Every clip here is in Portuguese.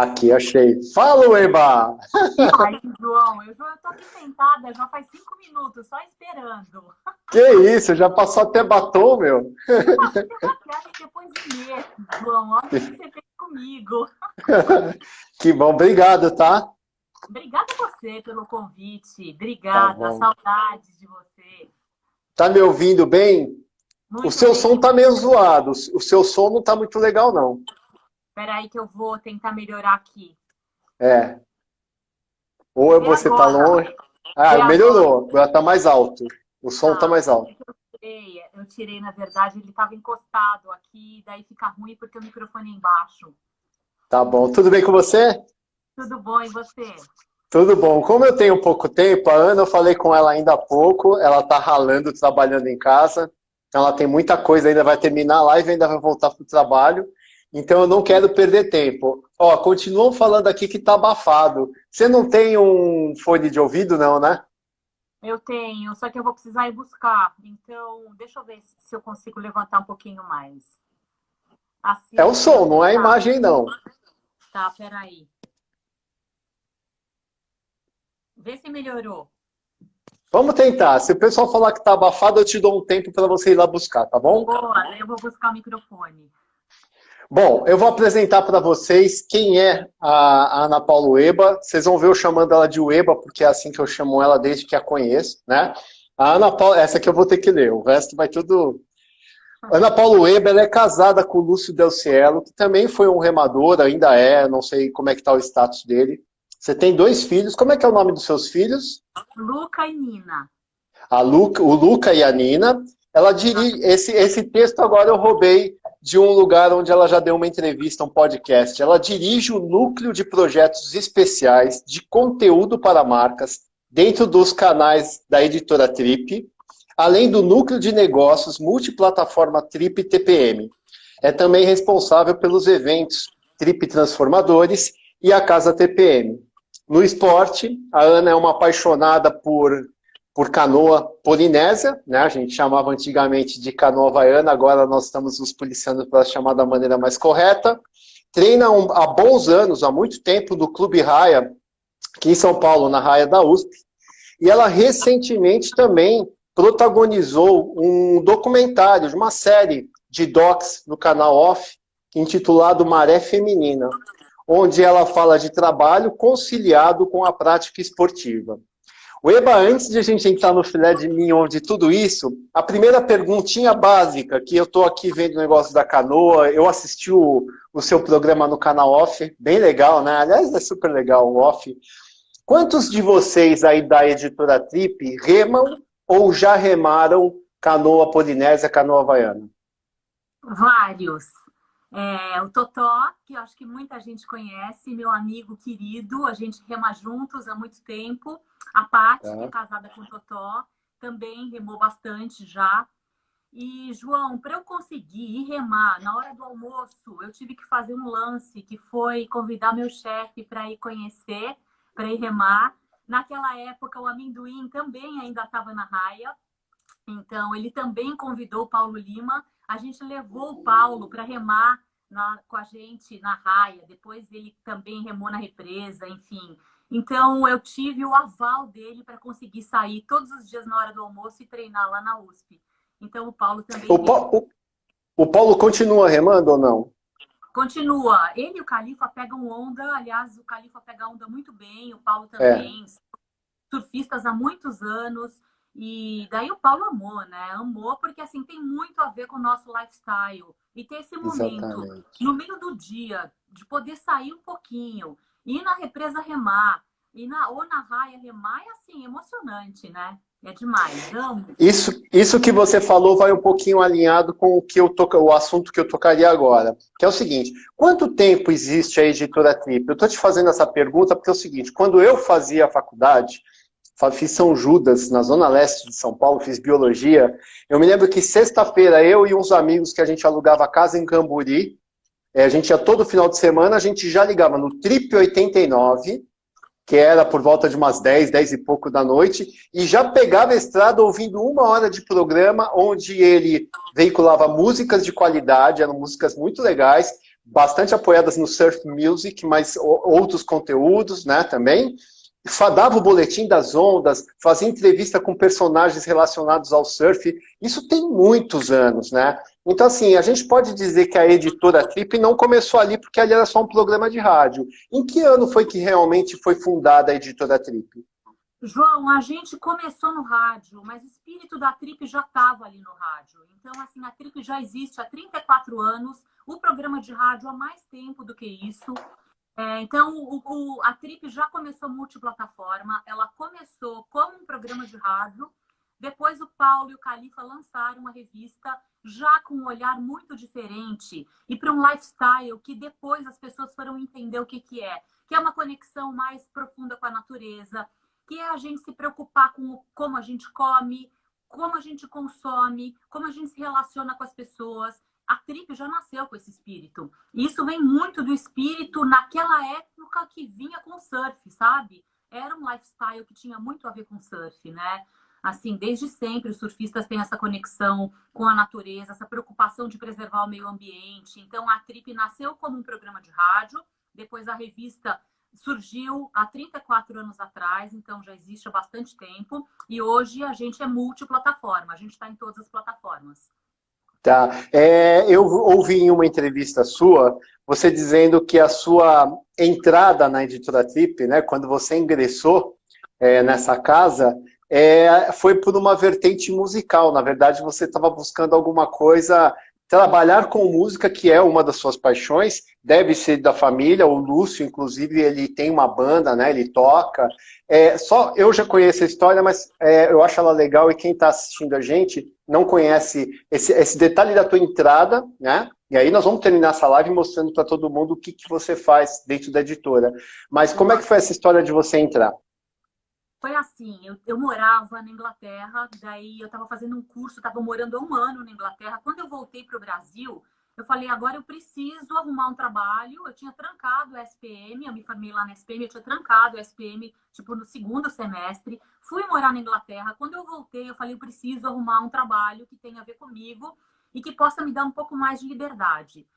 Aqui, achei. Fala, Eba! Ai, João, eu tô aqui sentada já faz 5 minutos, só esperando. Que isso, já passou até batom, meu? Eu passei a maquiagem depois de meses, João. Olha o que você fez comigo. Que bom, obrigado, tá? Obrigada a você pelo convite. Tá Obrigada, bom. saudades de você. Tá me ouvindo bem? O Muito seu som bem. tá meio zoado. O seu som não tá muito legal, não. Espera aí que eu vou tentar melhorar aqui. É. Ou Vê você tá agora. longe. Ah, Vê agora. melhorou. Agora tá mais alto. O som tá Tá. mais alto. Eu tirei, na verdade, ele estava encostado aqui, daí fica ruim porque o microfone é embaixo. Tá bom. Tudo bem com você? Tudo bom, e você? Tudo bom. Como eu tenho pouco tempo, a Ana, eu falei com ela ainda há pouco, ela tá ralando, trabalhando em casa, então ela tem muita coisa, ainda vai terminar a live, ainda vai voltar pro trabalho, então eu não quero perder tempo. Ó, continuam falando aqui que tá abafado. Você não tem um fone de ouvido, não, né? Eu tenho, só que eu vou precisar ir buscar. Então, deixa eu ver se eu consigo levantar um pouquinho mais. É o Assim, som, não é a tá, imagem, não. tá, peraí. Vê se melhorou. Vamos tentar. Se o pessoal falar que tá abafado, eu te dou um tempo para você ir lá buscar, tá bom? Boa, daí eu vou buscar o microfone. Bom, eu vou apresentar para vocês quem é a Ana Paula Ueba. Vocês vão ver eu chamando ela de Ueba, porque é assim que eu chamo ela desde que a conheço, né? A Ana Paula, essa aqui eu vou ter que ler, o resto vai tudo. Ana Paula Ueba, ela é casada com o Lúcio Del Cielo, que também foi um remador, ainda é, não sei como é que tá o status dele. Você tem dois filhos, como é que é o nome dos seus filhos? Luca e Nina. O Luca e a Nina. Ela dirige, esse texto agora eu roubei de um lugar onde ela já deu uma entrevista, um podcast. Ela dirige o núcleo de projetos especiais de conteúdo para marcas dentro dos canais da editora Trip, além do núcleo de negócios multiplataforma Trip TPM. É também responsável pelos eventos Trip Transformadores e a Casa TPM. No esporte, a Ana é uma apaixonada por canoa polinésia, né? A gente chamava antigamente de canoa havaiana, agora nós estamos nos policiando para chamar da maneira mais correta. Treina há bons anos, há muito tempo, no Clube Raia, aqui em São Paulo, na Raia da USP. E ela recentemente também protagonizou um documentário, uma série de docs no canal Off, intitulado Maré Feminina, onde ela fala de trabalho conciliado com a prática esportiva. O Eba, antes de a gente entrar no filé de mignon de tudo isso, a primeira perguntinha básica, que eu estou aqui vendo o negócio da canoa, eu assisti o seu programa no canal Off, bem legal, né? Aliás, é super legal o Off. Quantos de vocês aí da editora Trip remam ou já remaram canoa polinésia, canoa havaiana? Vários. O Totó, que eu acho que muita gente conhece, meu amigo querido, a gente rema juntos há muito tempo. A Paty, que é Tá. casada com o Totó, também remou bastante já. E, João, para eu conseguir ir remar na hora do almoço, eu tive que fazer um lance, que foi convidar meu chefe para ir conhecer, para ir remar. Naquela época, o Amendoim também ainda estava na raia, então ele também convidou o Paulo Lima. A gente levou o Paulo para remar com a gente na raia, depois ele também remou na represa, enfim. Então eu tive o aval dele para conseguir sair todos os dias na hora do almoço e treinar lá na USP. Então o Paulo também O, remou. o Paulo continua remando ou não? Continua. Ele e o Califa pegam onda, aliás, o Califa pega onda muito bem, o Paulo É, também, surfistas há muitos anos. E daí o Paulo amou, né? Amou porque assim tem muito a ver com o nosso lifestyle. E ter esse momento exatamente. no meio do dia de poder sair um pouquinho, ir na represa remar, ou na raia remar é assim, emocionante, né? É demais. Amo. Isso que você falou vai um pouquinho alinhado com o assunto que eu tocaria agora, que é o seguinte: quanto tempo existe a editora Trip? Eu estou te fazendo essa pergunta porque é o seguinte: quando eu fazia a faculdade, fiz São Judas, na zona leste de São Paulo, fiz biologia, eu me lembro que sexta-feira eu e uns amigos que a gente alugava casa em Camburi, a gente ia todo final de semana, a gente já ligava no Trip 89, que era por volta de umas 10, 10 e pouco da noite, e já pegava a estrada ouvindo 1 hora de programa, onde ele veiculava músicas de qualidade, eram músicas muito legais, bastante apoiadas no surf music, mas outros conteúdos, né, também. Dava o boletim das ondas, fazia entrevista com personagens relacionados ao surf. Isso tem muitos anos, né? Então, assim, a gente pode dizer que a editora Trip não começou ali porque ali era só um programa de rádio. Em que ano foi que realmente foi fundada a editora Trip? João, a gente começou no rádio, mas o espírito da Trip já estava ali no rádio. Então, assim, a Trip já existe há 34 anos, o programa de rádio há mais tempo do que isso. Então, a Trip já começou multiplataforma, ela começou como um programa de rádio, depois o Paulo e o Califa lançaram uma revista já com um olhar muito diferente e para um lifestyle que depois as pessoas foram entender o que é uma conexão mais profunda com a natureza, que é a gente se preocupar com como a gente come, como a gente consome, como a gente se relaciona com as pessoas. A Trip já nasceu com esse espírito. E isso vem muito do espírito naquela época que vinha com o surf, sabe? Era um lifestyle que tinha muito a ver com surf, né? Assim, desde sempre os surfistas têm essa conexão com a natureza, essa preocupação de preservar o meio ambiente. Então, a Trip nasceu como um programa de rádio, depois a revista surgiu há 34 anos atrás, então já existe há bastante tempo, e hoje a gente é multiplataforma, a gente está em todas as plataformas. Tá. Eu ouvi em uma entrevista sua, você dizendo que a sua entrada na editora Trip, né, quando você ingressou nessa casa, foi por uma vertente musical. Na verdade, você estava buscando alguma coisa, trabalhar com música, que é uma das suas paixões, deve ser da família. O Lúcio, inclusive, ele tem uma banda, né, ele toca. Só eu já conheço a história, mas eu acho ela legal, e quem está assistindo a gente não conhece esse detalhe da tua entrada, né? E aí nós vamos terminar essa live mostrando para todo mundo o que você faz dentro da editora. Mas como é que foi essa história de você entrar? Foi assim, eu morava na Inglaterra, daí eu estava fazendo um curso, estava morando há um ano na Inglaterra. Quando eu voltei para o Brasil, eu falei, agora eu preciso arrumar um trabalho. Eu tinha trancado o SPM, eu me formei lá na SPM, eu tinha trancado o SPM, tipo, no segundo semestre. Fui morar na Inglaterra. Quando eu voltei, eu falei, eu preciso arrumar um trabalho que tenha a ver comigo e que possa me dar um pouco mais de liberdade.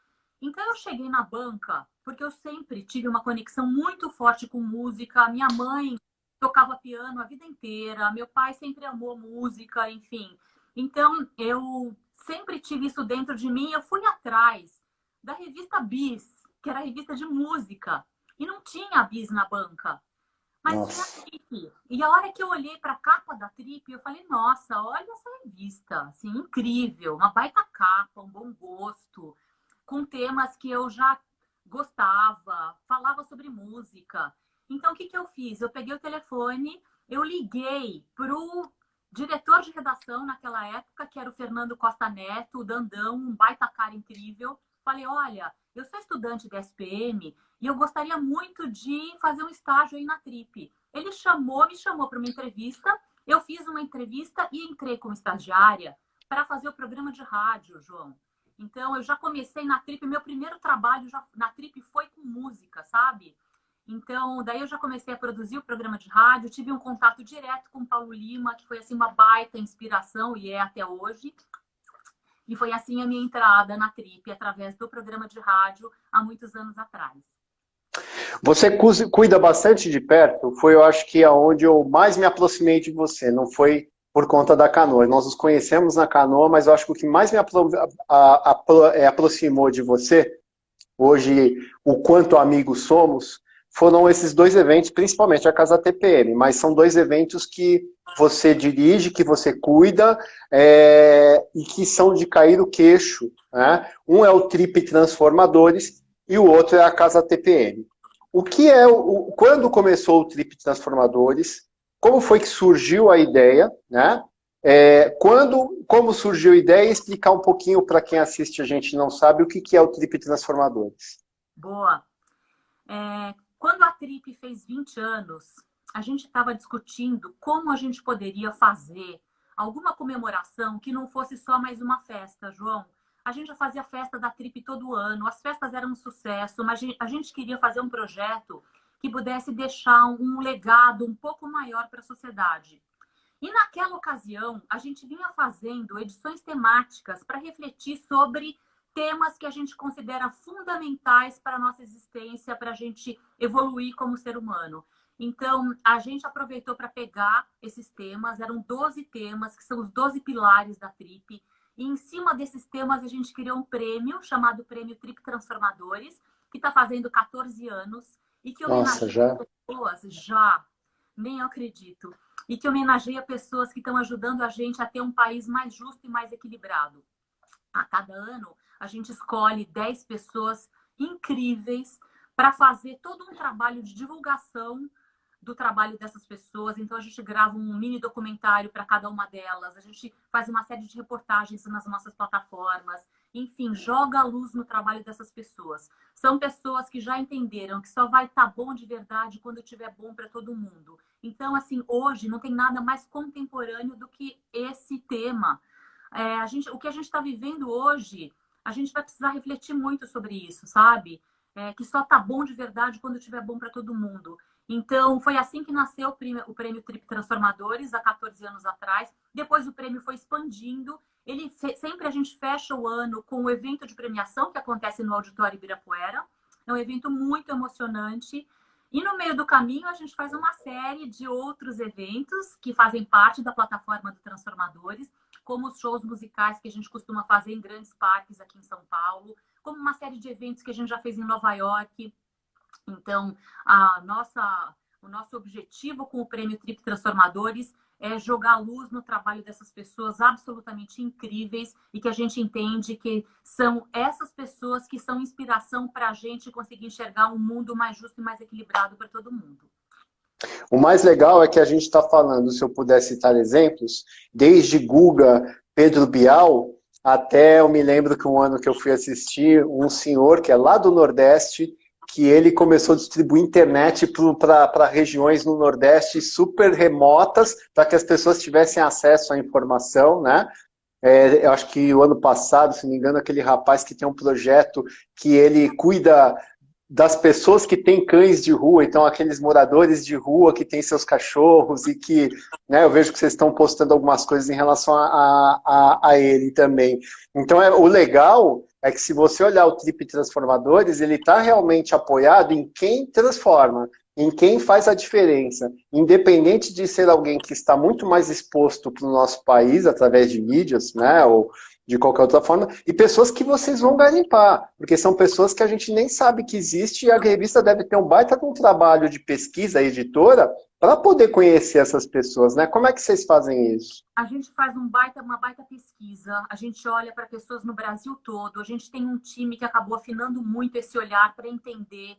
Então eu cheguei na banca, porque eu sempre tive uma conexão muito forte com música. Minha mãe tocava piano a vida inteira, meu pai sempre amou música, enfim. Então, eu sempre tive isso dentro de mim. Eu fui atrás da revista Bis, que era a revista de música, e não tinha a Bis na banca, mas tinha a Trip. E a hora que eu olhei para a capa da Trip, eu falei, nossa, olha essa revista, assim, incrível, uma baita capa, um bom gosto, com temas que eu já gostava, falava sobre música. Então, o que eu fiz? Eu peguei o telefone, eu liguei para o diretor de redação naquela época, que era o Fernando Costa Neto, o Dandão, um baita cara incrível. Falei, olha, eu sou estudante da SPM e eu gostaria muito de fazer um estágio aí na Trip. Ele me chamou para uma entrevista. Eu fiz uma entrevista e entrei como estagiária para fazer o programa de rádio, João. Então, eu já comecei na Trip, meu primeiro trabalho na Trip foi com música, sabe? Então, daí eu já comecei a produzir o programa de rádio, tive um contato direto com o Paulo Lima, que foi assim uma baita inspiração e é até hoje. E foi assim a minha entrada na Trip, através do programa de rádio, há muitos anos atrás. Você cuida bastante de perto, foi, eu acho que aonde eu mais me aproximei de você, não foi por conta da canoa. Nós nos conhecemos na canoa, mas eu acho que o que mais me aproximou de você, hoje, o quanto amigos somos, foram esses dois eventos, principalmente a Casa TPM, mas são dois eventos que você dirige, que você cuida, e que são de cair o queixo, né? Um é o Trip Transformadores e o outro é a Casa TPM. O que é, quando começou o Trip Transformadores, como foi que surgiu a ideia, né? Como surgiu a ideia, e explicar um pouquinho para quem assiste a gente e não sabe o que é o Trip Transformadores. Boa. Quando a Trip fez 20 anos, a gente estava discutindo como a gente poderia fazer alguma comemoração que não fosse só mais uma festa, João. A gente já fazia festa da Trip todo ano, as festas eram um sucesso, mas a gente queria fazer um projeto que pudesse deixar um legado um pouco maior para a sociedade. E naquela ocasião, a gente vinha fazendo edições temáticas para refletir sobre temas que a gente considera fundamentais para a nossa existência, para a gente evoluir como ser humano. Então, a gente aproveitou para pegar esses temas, eram 12 temas, que são os 12 pilares da Trip, e em cima desses temas a gente criou um prêmio, chamado Prêmio Trip Transformadores, que está fazendo 14 anos, e que homenageia pessoas, já, nem eu acredito, e que homenageia pessoas que estão ajudando a gente a ter um país mais justo e mais equilibrado. A cada ano, a gente escolhe 10 pessoas incríveis para fazer todo um trabalho de divulgação do trabalho dessas pessoas. Então, a gente grava um mini documentário para cada uma delas, a gente faz uma série de reportagens nas nossas plataformas, enfim, joga a luz no trabalho dessas pessoas. São pessoas que já entenderam que só vai estar bom de verdade quando estiver bom para todo mundo. Então, assim, hoje não tem nada mais contemporâneo do que esse tema. O que a gente está vivendo hoje, a gente vai precisar refletir muito sobre isso, sabe? Que só tá bom de verdade quando estiver bom para todo mundo. Então, foi assim que nasceu o Prêmio Trip Transformadores, há 14 anos atrás. Depois o prêmio foi expandindo. Sempre a gente fecha o ano com o evento de premiação que acontece no Auditório Ibirapuera. É um evento muito emocionante. E no meio do caminho, a gente faz uma série de outros eventos que fazem parte da plataforma do Transformadores, como os shows musicais que a gente costuma fazer em grandes parques aqui em São Paulo, como uma série de eventos que a gente já fez em Nova York. Então, o nosso objetivo com o Prêmio Trip Transformadores é jogar luz no trabalho dessas pessoas absolutamente incríveis e que a gente entende que são essas pessoas que são inspiração para a gente conseguir enxergar um mundo mais justo e mais equilibrado para todo mundo. O mais legal é que a gente está falando, se eu puder citar exemplos, desde Guga, Pedro Bial, até eu me lembro que um ano que eu fui assistir um senhor que é lá do Nordeste, que ele começou a distribuir internet para regiões no Nordeste super remotas, para que as pessoas tivessem acesso à informação, né? Eu acho que o ano passado, se não me engano, aquele rapaz que tem um projeto que ele cuida das pessoas que têm cães de rua, então aqueles moradores de rua que têm seus cachorros e que, né, eu vejo que vocês estão postando algumas coisas em relação a ele também. Então, o legal é que se você olhar o Trip Transformadores, ele está realmente apoiado em quem transforma, em quem faz a diferença, independente de ser alguém que está muito mais exposto para o nosso país, através de mídias, né, ou de qualquer outra forma, e pessoas que vocês vão garimpar, porque são pessoas que a gente nem sabe que existe, e a revista deve ter um baita de um trabalho de pesquisa, editora, para poder conhecer essas pessoas, né? Como é que vocês fazem isso? A gente faz uma baita pesquisa, a gente olha para pessoas no Brasil todo, a gente tem um time que acabou afinando muito esse olhar para entender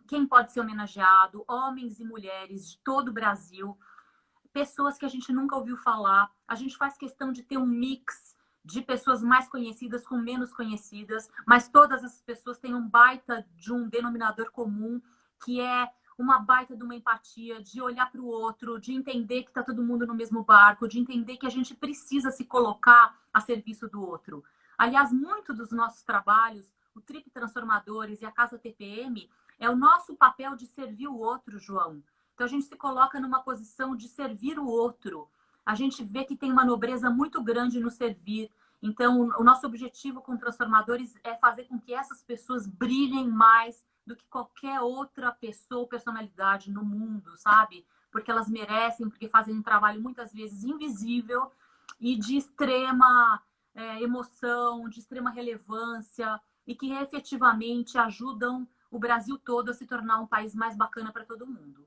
quem pode ser homenageado, homens e mulheres de todo o Brasil, pessoas que a gente nunca ouviu falar. A gente faz questão de ter um mix de pessoas mais conhecidas com menos conhecidas, mas todas essas pessoas têm um baita de um denominador comum, que é uma baita de uma empatia, de olhar para o outro, de entender que está todo mundo no mesmo barco, de entender que a gente precisa se colocar a serviço do outro. Aliás, muito dos nossos trabalhos, o Trip Transformadores e a Casa TPM, é o nosso papel de servir o outro, João. Então, a gente se coloca numa posição de servir o outro. A gente vê que tem uma nobreza muito grande no servir. Então, o nosso objetivo com Transformadores é fazer com que essas pessoas brilhem mais do que qualquer outra pessoa ou personalidade no mundo, sabe? Porque elas merecem, porque fazem um trabalho muitas vezes invisível e de extrema emoção, de extrema relevância e que efetivamente ajudam o Brasil todo a se tornar um país mais bacana para todo mundo.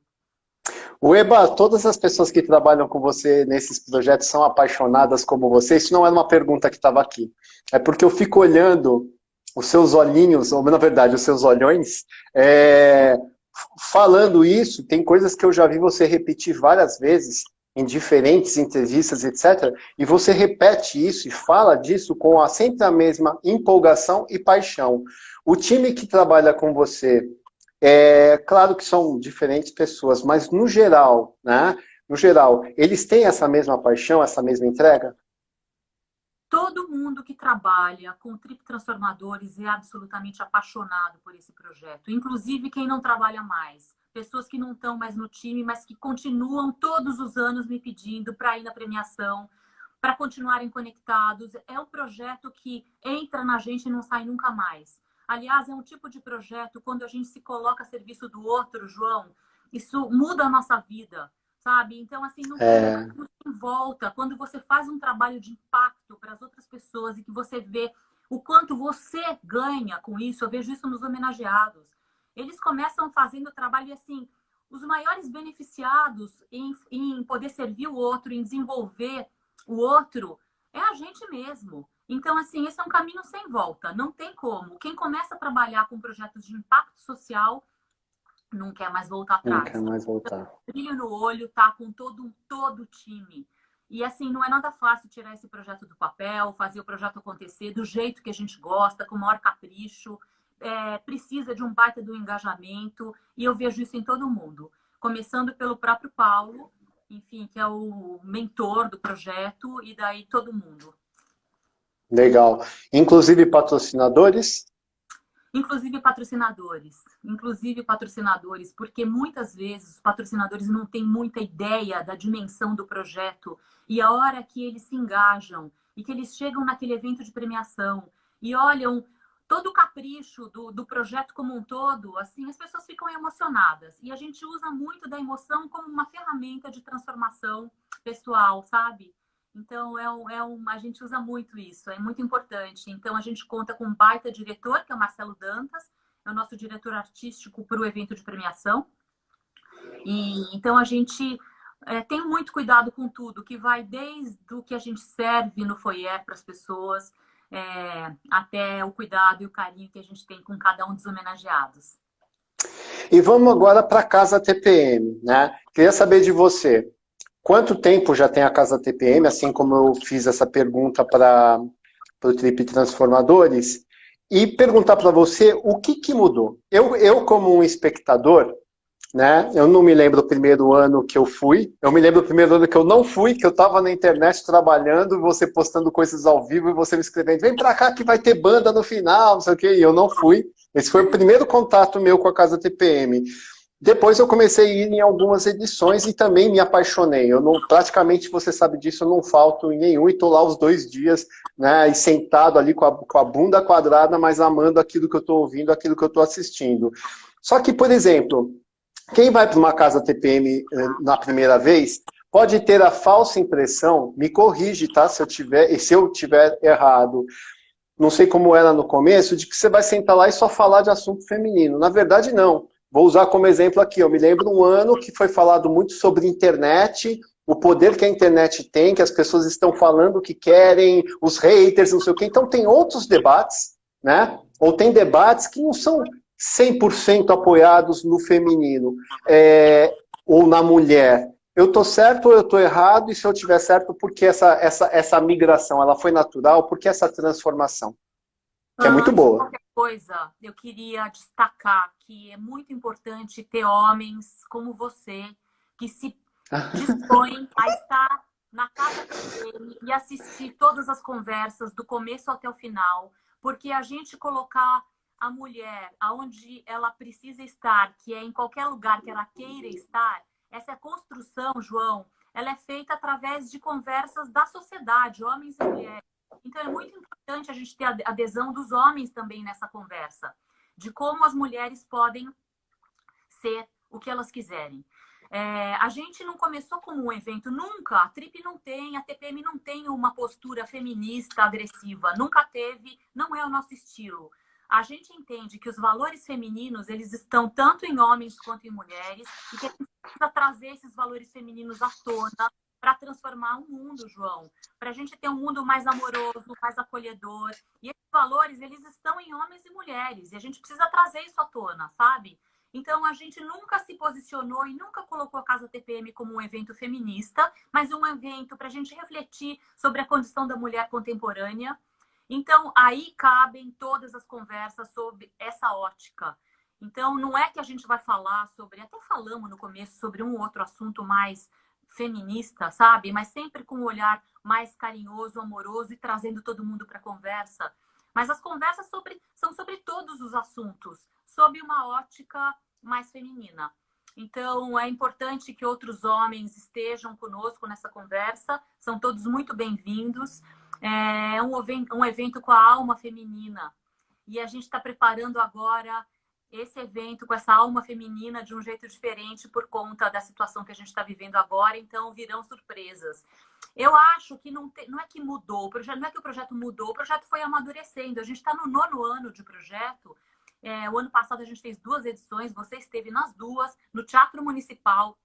O Eba, todas as pessoas que trabalham com você nesses projetos são apaixonadas como você? Isso não é uma pergunta que estava aqui. É porque eu fico olhando os seus olhinhos, ou na verdade, os seus olhões, falando isso, tem coisas que eu já vi você repetir várias vezes em diferentes entrevistas, etc. E você repete isso e fala disso com sempre a mesma empolgação e paixão. O time que trabalha com você, claro que são diferentes pessoas, mas no geral, né? No geral, eles têm essa mesma paixão, essa mesma entrega? Todo mundo que trabalha com Trip Transformadores é absolutamente apaixonado por esse projeto. Inclusive quem não trabalha mais. Pessoas que não estão mais no time, mas que continuam todos os anos me pedindo para ir na premiação, para continuarem conectados. É um projeto que entra na gente e não sai nunca mais. Aliás, é um tipo de projeto, quando a gente se coloca a serviço do outro, João, isso muda a nossa vida, sabe? Então, assim, não tem em volta. Quando você faz um trabalho de impacto para as outras pessoas e que você vê o quanto você ganha com isso, eu vejo isso nos homenageados. Eles começam fazendo o trabalho e, assim, os maiores beneficiados em poder servir o outro, em desenvolver o outro, é a gente mesmo. Então, assim, esse é um caminho sem volta, não tem como. Quem começa a trabalhar com projetos de impacto social não quer mais voltar Não atrás. quer mais voltar. Brilho no olho, tá com todo o time. E, assim, não é nada fácil tirar esse projeto do papel, fazer o projeto acontecer do jeito que a gente gosta, com o maior capricho. Precisa de um baita do engajamento, e eu vejo isso em todo mundo. Começando pelo próprio Paulo, enfim, que é o mentor do projeto, e daí todo mundo. Legal. Inclusive patrocinadores? Inclusive patrocinadores, porque muitas vezes os patrocinadores não têm muita ideia da dimensão do projeto, e a hora que eles se engajam e que eles chegam naquele evento de premiação e olham todo o capricho do projeto como um todo, assim, as pessoas ficam emocionadas. E a gente usa muito da emoção como uma ferramenta de transformação pessoal, sabe? Então, a gente usa muito isso, é muito importante. Então, a gente conta com um baita diretor, que é o Marcelo Dantas, é o nosso diretor artístico para o evento de premiação. E então, a gente tem muito cuidado com tudo, que vai desde o que a gente serve no foyer para as pessoas, até o cuidado e o carinho que a gente tem com cada um dos homenageados. E vamos agora para a Casa TPM, né? Queria saber de você. Quanto tempo já tem a Casa TPM, assim como eu fiz essa pergunta para o Trip Transformadores, e perguntar para você o que mudou. Eu, como um espectador, né, eu não me lembro do primeiro ano que eu fui, eu me lembro do primeiro ano que eu não fui, que eu estava na internet trabalhando, você postando coisas ao vivo e você me escrevendo, vem para cá que vai ter banda no final, não sei o quê, e eu não fui. Esse foi o primeiro contato meu com a Casa TPM. Depois eu comecei a ir em algumas edições e também me apaixonei. Eu não, praticamente, você sabe disso, eu não falto em nenhum e estou lá os 2 dias, né, e sentado ali com a bunda quadrada, mas amando aquilo que eu estou ouvindo, aquilo que eu estou assistindo. Só que, por exemplo, quem vai para uma casa TPM na primeira vez pode ter a falsa impressão, me corrige, tá, se eu tiver errado, não sei como era no começo, de que você vai sentar lá e só falar de assunto feminino. Na verdade, não. Vou usar como exemplo aqui, eu me lembro um ano que foi falado muito sobre internet, o poder que a internet tem, que as pessoas estão falando o que querem, os haters, não sei o quê. Então tem outros debates, né? Ou tem debates que não são 100% apoiados no feminino, ou na mulher. Eu estou certo ou eu estou errado? E se eu estiver certo, por que essa migração? Ela foi natural? Por que essa transformação? Que é muito Antes de boa. qualquer coisa, eu queria destacar que é muito importante ter homens como você, que se dispõem a estar na casa dele e assistir todas as conversas do começo até o final, porque a gente colocar a mulher aonde ela precisa estar, que é em qualquer lugar que ela queira estar, essa construção, João, ela é feita através de conversas da sociedade, homens e mulheres. Então, é muito importante a gente ter a adesão dos homens também nessa conversa, de como as mulheres podem ser o que elas quiserem. A gente não começou como um evento, nunca. A Trip não tem, a TPM não tem uma postura feminista agressiva, nunca teve, não é o nosso estilo. A gente entende que os valores femininos, eles estão tanto em homens quanto em mulheres, e que a gente precisa trazer esses valores femininos à tona para transformar o mundo, João. Para a gente ter um mundo mais amoroso, mais acolhedor. E esses valores, eles estão em homens e mulheres. E a gente precisa trazer isso à tona, sabe? Então, a gente nunca se posicionou e nunca colocou a Casa TPM como um evento feminista, mas um evento para a gente refletir sobre a condição da mulher contemporânea. Então, aí cabem todas as conversas sobre essa ótica. Então, não é que a gente vai falar sobre, até falamos no começo, sobre um outro assunto mais feminista, sabe? Mas sempre com um olhar mais carinhoso, amoroso e trazendo todo mundo para a conversa. Mas as conversas são sobre todos os assuntos, sob uma ótica mais feminina. Então, é importante que outros homens estejam conosco nessa conversa. São todos muito bem-vindos. É um evento com a alma feminina. E a gente está preparando agora esse evento com essa alma feminina de um jeito diferente por conta da situação que a gente está vivendo agora. Então, virão surpresas. Eu acho que não é que mudou, não é que o projeto mudou, o projeto foi amadurecendo. A gente está no 9º ano de projeto. O ano passado a gente fez 2 edições, você esteve nas 2, no Teatro Municipal,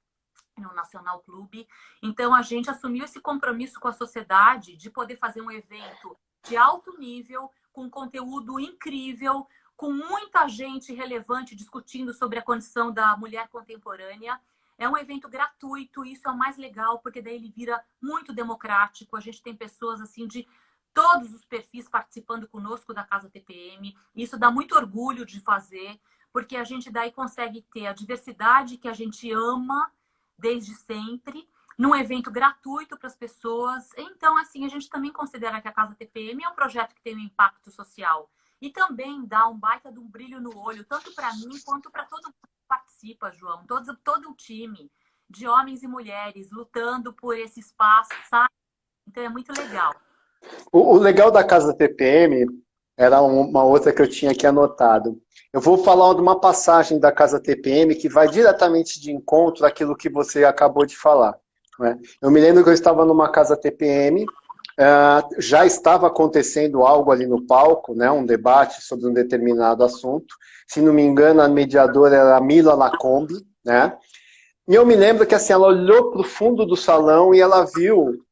no Nacional Clube. Então, a gente assumiu esse compromisso com a sociedade de poder fazer um evento de alto nível, com conteúdo incrível, com muita gente relevante discutindo sobre a condição da mulher contemporânea. É um evento gratuito, isso é o mais legal, porque daí ele vira muito democrático. A gente tem pessoas assim de todos os perfis participando conosco da Casa TPM. Isso dá muito orgulho de fazer, porque a gente daí consegue ter a diversidade que a gente ama desde sempre, num evento gratuito para as pessoas. Então, assim, a gente também considera que a Casa TPM é um projeto que tem um impacto social. E também dá um baita de um brilho no olho, tanto para mim quanto para todo mundo que participa, João. Todo o time de homens e mulheres lutando por esse espaço, sabe? Então, é muito legal. O legal da Casa TPM era uma outra que eu tinha aqui anotado. Eu vou falar de uma passagem da Casa TPM que vai diretamente de encontro àquilo que você acabou de falar. Né? Eu me lembro que eu estava numa Casa TPM, já estava acontecendo algo ali no palco, né, um debate sobre um determinado assunto. Se não me engano, a mediadora era a Mila Lacombe, né? E eu me lembro que assim, ela olhou para o fundo do salão e ela viu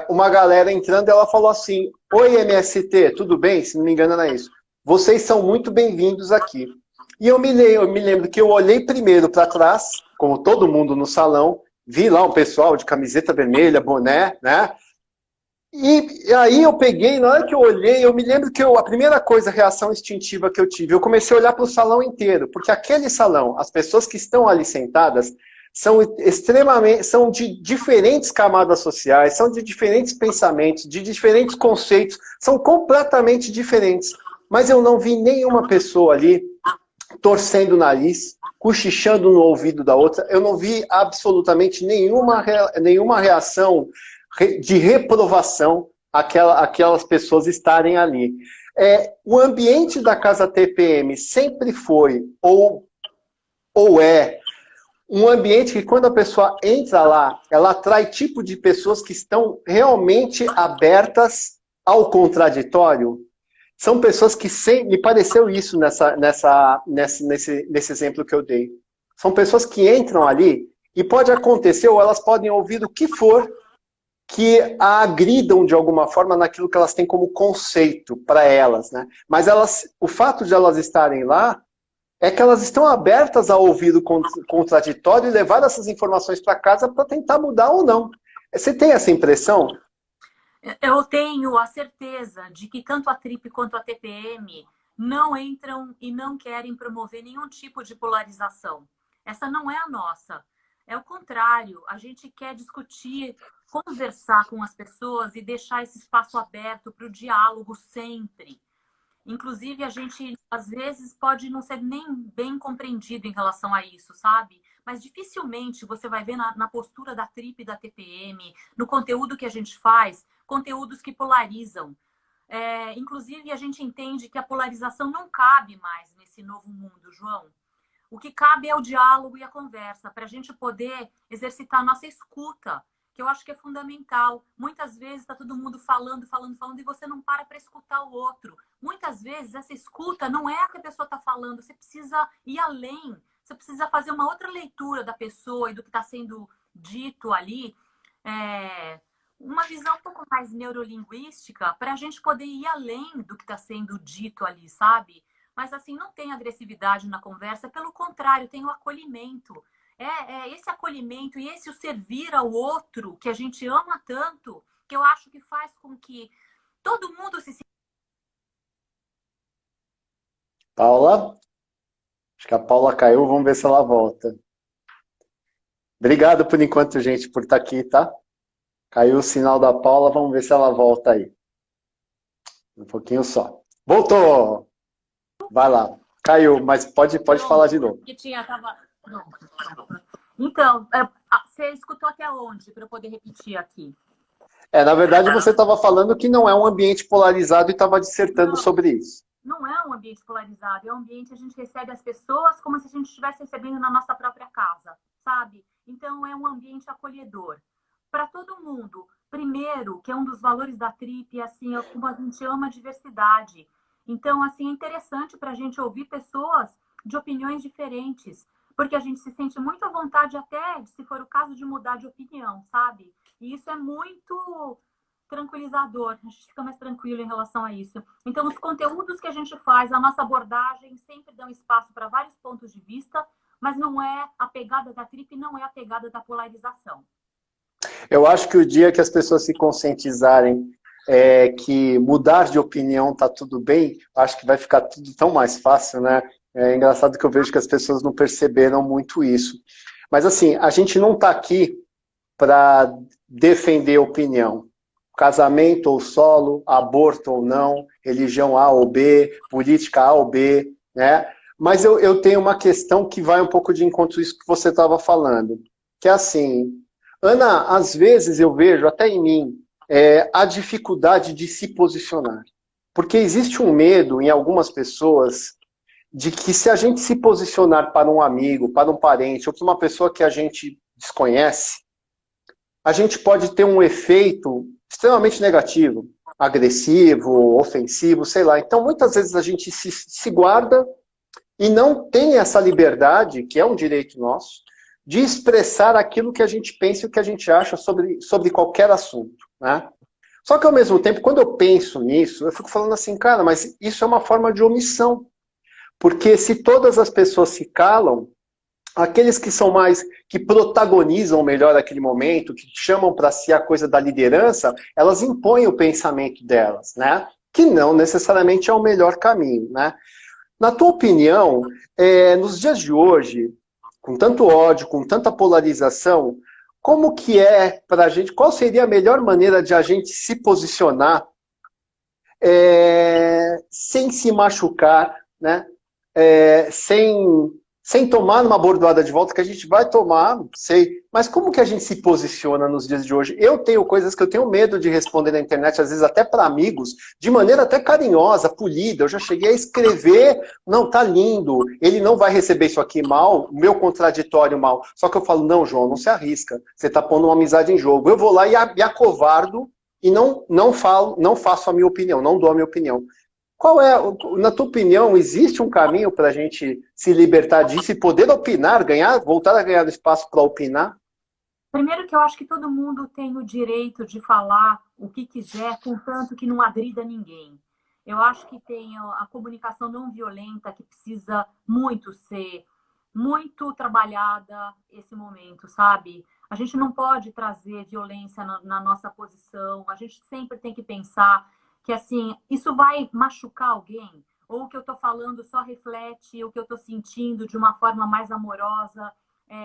uma galera entrando e ela falou assim: oi, MST, tudo bem? Se não me engano era isso. Vocês são muito bem-vindos aqui. E eu me lembro que eu olhei primeiro para trás, como todo mundo no salão, vi lá um pessoal de camiseta vermelha, boné, né? E aí eu peguei, na hora que eu olhei, eu me lembro que a primeira coisa, a reação instintiva que eu tive, eu comecei a olhar para o salão inteiro, porque aquele salão, as pessoas que estão ali sentadas, são de diferentes camadas sociais, são de diferentes pensamentos, de diferentes conceitos, são completamente diferentes. Mas eu não vi nenhuma pessoa ali torcendo o nariz, cochichando no ouvido da outra, eu não vi absolutamente nenhuma reação de reprovação aquelas pessoas estarem ali. O ambiente da Casa TPM sempre foi, ou é, um ambiente que quando a pessoa entra lá, ela atrai tipo de pessoas que estão realmente abertas ao contraditório. São pessoas que me pareceu isso nesse exemplo que eu dei. São pessoas que entram ali e pode acontecer, ou elas podem ouvir o que for, que a agridam de alguma forma naquilo que elas têm como conceito para elas, né? Mas o fato de elas estarem lá é que elas estão abertas a ouvir o contraditório e levar essas informações para casa para tentar mudar ou não. Você tem essa impressão? Eu tenho a certeza de que tanto a TRIP quanto a TPM não entram e não querem promover nenhum tipo de polarização. Essa não é a nossa. É o contrário, a gente quer discutir, conversar com as pessoas e deixar esse espaço aberto para o diálogo sempre. Inclusive, a gente, às vezes, pode não ser nem bem compreendido em relação a isso, sabe? Mas dificilmente você vai ver na postura da TRIP e da TPM, no conteúdo que a gente faz, conteúdos que polarizam. Inclusive, a gente entende que a polarização não cabe mais nesse novo mundo, João. O que cabe é o diálogo e a conversa, para a gente poder exercitar a nossa escuta, que eu acho que é fundamental. Muitas vezes está todo mundo falando, e você não para escutar o outro. Muitas vezes essa escuta não é a que a pessoa está falando, você precisa ir além, você precisa fazer uma outra leitura da pessoa e do que está sendo dito ali, uma visão um pouco mais neurolinguística, para a gente poder ir além do que está sendo dito ali, sabe? Mas assim, não tem agressividade na conversa, pelo contrário, tem o acolhimento. Esse acolhimento e esse o servir ao outro, que a gente ama tanto, que eu acho que faz com que todo mundo se sinta. Paula? Acho que a Paula caiu, vamos ver se ela volta. Obrigado por enquanto, gente, por estar aqui, tá? Caiu o sinal da Paula, vamos ver se ela volta aí. Um pouquinho só. Voltou! Vai lá. Caiu, mas pode falar de novo. Que tava Pronto, pronto. Então, você escutou até onde, para eu poder repetir aqui? Na verdade, você estava falando que não é um ambiente polarizado e estava dissertando Não, sobre isso. não é um ambiente polarizado, é um ambiente que a gente recebe as pessoas como se a gente estivesse recebendo na nossa própria casa, sabe? Então, é um ambiente acolhedor. Para todo mundo. Primeiro, que é um dos valores da Trip, assim, é como a gente ama a diversidade. Então, assim, é interessante para a gente ouvir pessoas de opiniões diferentes, porque a gente se sente muito à vontade até, se for o caso, de mudar de opinião, sabe? E isso é muito tranquilizador, a gente fica mais tranquilo em relação a isso. Então, os conteúdos que a gente faz, a nossa abordagem sempre dão espaço para vários pontos de vista, mas não é a pegada da Trip, não é a pegada da polarização. Eu acho que o dia que as pessoas se conscientizarem que mudar de opinião tá tudo bem, acho que vai ficar tudo tão mais fácil, né? É engraçado que eu vejo que as pessoas não perceberam muito isso. Mas assim, a gente não está aqui para defender opinião. Casamento ou solo, aborto ou não, religião A ou B, política A ou B, né? Mas eu tenho uma questão que vai um pouco de encontro a isso que você estava falando, que é assim, Ana, às vezes eu vejo, até em mim, a dificuldade de se posicionar. Porque existe um medo em algumas pessoas de que se a gente se posicionar para um amigo, para um parente, ou para uma pessoa que a gente desconhece, a gente pode ter um efeito extremamente negativo, agressivo, ofensivo, sei lá. Então, muitas vezes a gente se guarda e não tem essa liberdade, que é um direito nosso, de expressar aquilo que a gente pensa e o que a gente acha sobre qualquer assunto, né? Só que, ao mesmo tempo, quando eu penso nisso, eu fico falando assim, cara, mas isso é uma forma de omissão. Porque se todas as pessoas se calam, aqueles que são mais, que protagonizam melhor aquele momento, que chamam para si a coisa da liderança, elas impõem o pensamento delas, né? Que não necessariamente é o melhor caminho, né? Na tua opinião, nos dias de hoje, com tanto ódio, com tanta polarização, como que é para a gente, qual seria a melhor maneira de a gente se posicionar sem se machucar, né? Sem tomar uma bordoada de volta, que a gente vai tomar, não sei. Mas como que a gente se posiciona nos dias de hoje? Eu tenho coisas que eu tenho medo de responder na internet, às vezes até para amigos, de maneira até carinhosa, polida. Eu já cheguei a escrever, não, tá lindo, ele não vai receber isso aqui mal, o meu contraditório mal. Só que eu falo, não, João, não se arrisca. Você tá pondo uma amizade em jogo. Eu vou lá e acovardo e não falo, não faço a minha opinião, não dou a minha opinião. Qual é, na tua opinião, existe um caminho para a gente se libertar disso e poder opinar, voltar a ganhar espaço para opinar? Primeiro que eu acho que todo mundo tem o direito de falar o que quiser, contanto que não agrida ninguém. Eu acho que tem a comunicação não violenta que precisa muito ser muito trabalhada esse momento, sabe? A gente não pode trazer violência na nossa posição. A gente sempre tem que pensar que assim, isso vai machucar alguém, ou o que eu estou falando só reflete o que eu estou sentindo de uma forma mais amorosa,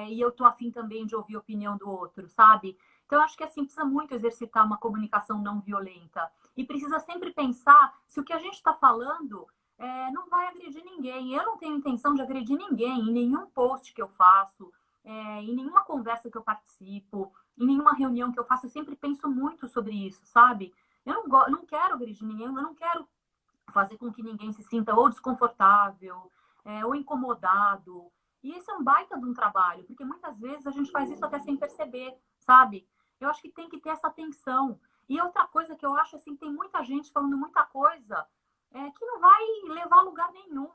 e eu tô afim também de ouvir a opinião do outro, sabe? Então, eu acho que assim, precisa muito exercitar uma comunicação não violenta. E precisa sempre pensar se o que a gente está falando não vai agredir ninguém. Eu não tenho intenção de agredir ninguém em nenhum post que eu faço, em nenhuma conversa que eu participo, em nenhuma reunião que eu faço. Eu sempre penso muito sobre isso, sabe? Eu não quero agredir ninguém, eu não quero fazer com que ninguém se sinta ou desconfortável, ou incomodado. E esse é um baita de um trabalho, porque muitas vezes a gente faz isso até sem perceber, sabe? Eu acho que tem que ter essa atenção. E outra coisa que eu acho, assim, tem muita gente falando muita coisa que não vai levar a lugar nenhum.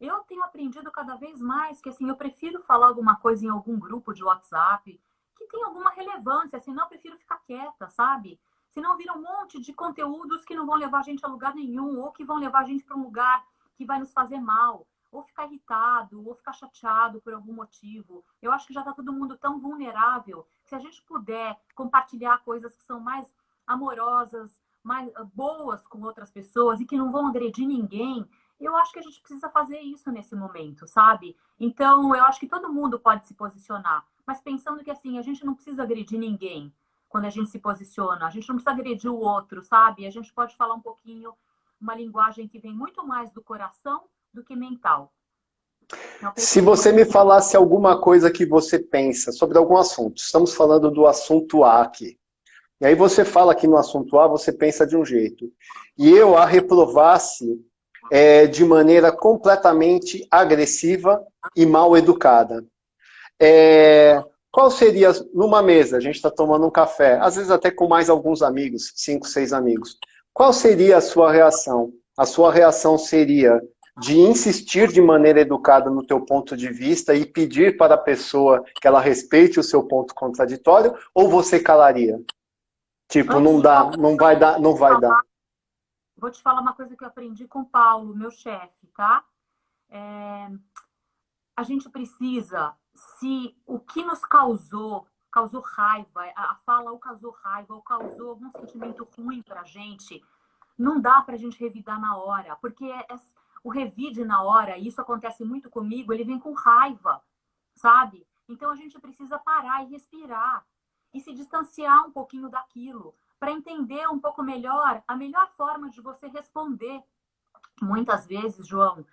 Eu tenho aprendido cada vez mais que, assim, eu prefiro falar alguma coisa em algum grupo de WhatsApp que tem alguma relevância, assim, não, eu prefiro ficar quieta, sabe? Senão vira um monte de conteúdos que não vão levar a gente a lugar nenhum, ou que vão levar a gente para um lugar que vai nos fazer mal, ou ficar irritado, ou ficar chateado por algum motivo. Eu acho que já está todo mundo tão vulnerável que se a gente puder compartilhar coisas que são mais amorosas, mais boas com outras pessoas e que não vão agredir ninguém, eu acho que a gente precisa fazer isso nesse momento, sabe? Então, eu acho que todo mundo pode se posicionar, mas pensando que assim, a gente não precisa agredir ninguém quando a gente se posiciona. A gente não precisa agredir o outro, sabe? A gente pode falar um pouquinho uma linguagem que vem muito mais do coração do que mental. Se você me falasse alguma coisa que você pensa sobre algum assunto, estamos falando do assunto A aqui. E aí você fala que no assunto A você pensa de um jeito. E eu a reprovasse de maneira completamente agressiva e mal educada. Qual seria, numa mesa, a gente está tomando um café, às vezes até com mais alguns amigos, 5, 6 amigos, qual seria a sua reação? A sua reação seria de insistir de maneira educada no teu ponto de vista e pedir para a pessoa que ela respeite o seu ponto contraditório, ou você calaria? Tipo, não dá, não vai dar, não vai dar. Vou te falar uma coisa que eu aprendi com o Paulo, meu chefe, tá? A gente precisa, se o que nos causou raiva, a fala ou causou raiva, ou causou algum sentimento ruim pra gente, não dá pra gente revidar na hora, porque o revide na hora, e isso acontece muito comigo, ele vem com raiva, sabe? Então a gente precisa parar e respirar e se distanciar um pouquinho daquilo, para entender um pouco melhor a melhor forma de você responder. Muitas vezes, João,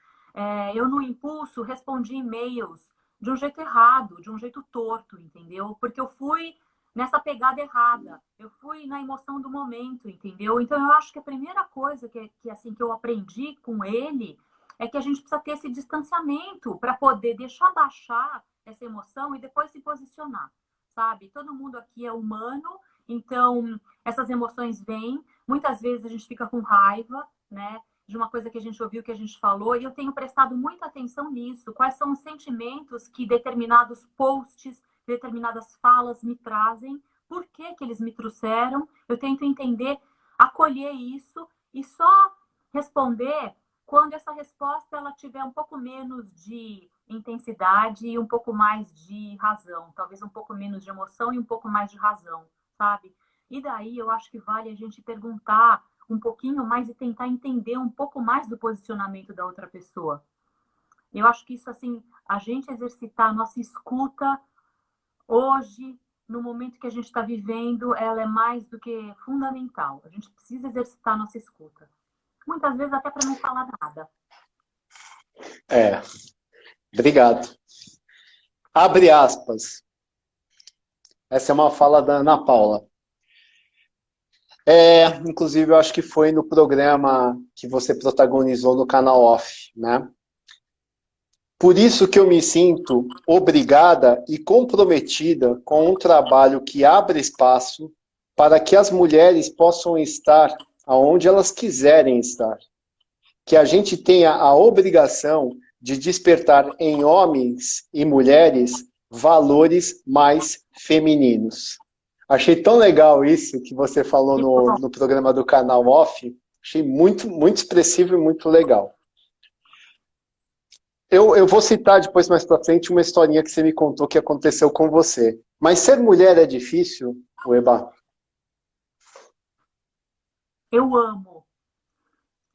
eu no impulso respondi e-mails de um jeito errado, de um jeito torto, entendeu? Porque eu fui nessa pegada errada, eu fui na emoção do momento, entendeu? Então eu acho que a primeira coisa assim, que eu aprendi com ele é que a gente precisa ter esse distanciamento para poder deixar baixar essa emoção e depois se posicionar, sabe? Todo mundo aqui é humano, então essas emoções vêm, muitas vezes a gente fica com raiva, né? De uma coisa que a gente ouviu, que a gente falou, e eu tenho prestado muita atenção nisso. Quais são os sentimentos que determinados posts, determinadas falas me trazem, por que que eles me trouxeram? Eu tento entender, acolher isso e só responder quando essa resposta ela tiver um pouco menos de intensidade e um pouco mais de razão, talvez um pouco menos de emoção e um pouco mais de razão, sabe? E daí eu acho que vale a gente perguntar um pouquinho mais e tentar entender um pouco mais do posicionamento da outra pessoa. Eu acho que isso, assim, a gente exercitar a nossa escuta hoje, no momento que a gente está vivendo, ela é mais do que fundamental. A gente precisa exercitar a nossa escuta. Muitas vezes até para não falar nada. Obrigado. Abre aspas. Essa é uma fala da Ana Paula. Inclusive, eu acho que foi no programa que você protagonizou no canal Off, né? Por isso que eu me sinto obrigada e comprometida com um trabalho que abre espaço para que as mulheres possam estar aonde elas quiserem estar. Que a gente tenha a obrigação de despertar em homens e mulheres valores mais femininos. Achei tão legal isso que você falou no programa do canal Off. Achei muito, muito expressivo e muito legal. Eu vou citar depois, mais pra frente, uma historinha que você me contou que aconteceu com você. Mas ser mulher é difícil, Ueba? Eu amo.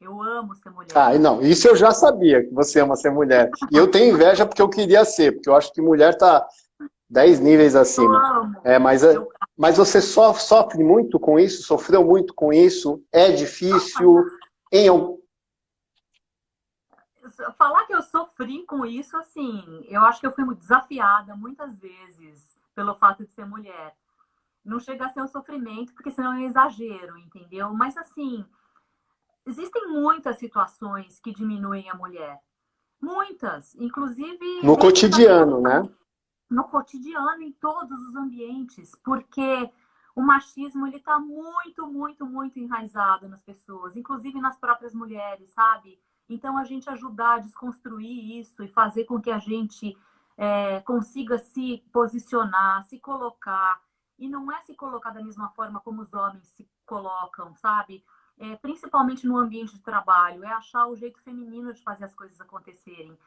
Eu amo ser mulher. Não, isso eu já sabia, que você ama ser mulher. E eu tenho inveja porque eu queria ser, porque eu acho que mulher tá 10 níveis acima. Eu amo. Mas você sofre muito com isso? Sofreu muito com isso? É difícil? Falar que eu sofri com isso, assim, eu acho que eu fui muito desafiada muitas vezes pelo fato de ser mulher. Não chega a ser um sofrimento, porque senão é um exagero, entendeu? Mas, assim, existem muitas situações que diminuem a mulher. Muitas. Inclusive... No cotidiano, né? No cotidiano, em todos os ambientes. Porque o machismo, ele tá muito, muito, muito enraizado nas pessoas. Inclusive nas próprias mulheres, sabe? Então, a gente ajudar a desconstruir isso e fazer com que a gente consiga se posicionar, se colocar. E não é se colocar da mesma forma como os homens se colocam, sabe? Principalmente no ambiente de trabalho, é achar o jeito feminino de fazer as coisas acontecerem.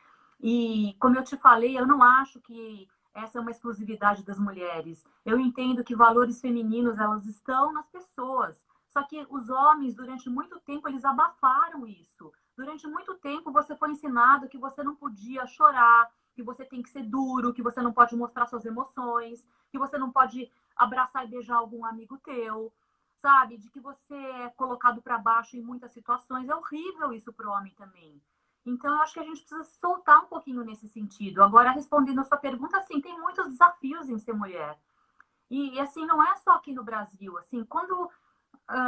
E, como eu te falei, eu não acho que essa é uma exclusividade das mulheres. Eu entendo que valores femininos, elas estão nas pessoas. Só que os homens, durante muito tempo, eles abafaram isso. Durante muito tempo, você foi ensinado que você não podia chorar, que você tem que ser duro, que você não pode mostrar suas emoções, que você não pode abraçar e beijar algum amigo teu, sabe? De que você é colocado para baixo em muitas situações. É horrível isso para o homem também. Então, eu acho que a gente precisa soltar um pouquinho nesse sentido. Agora, respondendo a sua pergunta, assim, tem muitos desafios em ser mulher. E assim, não é só aqui no Brasil. Assim, quando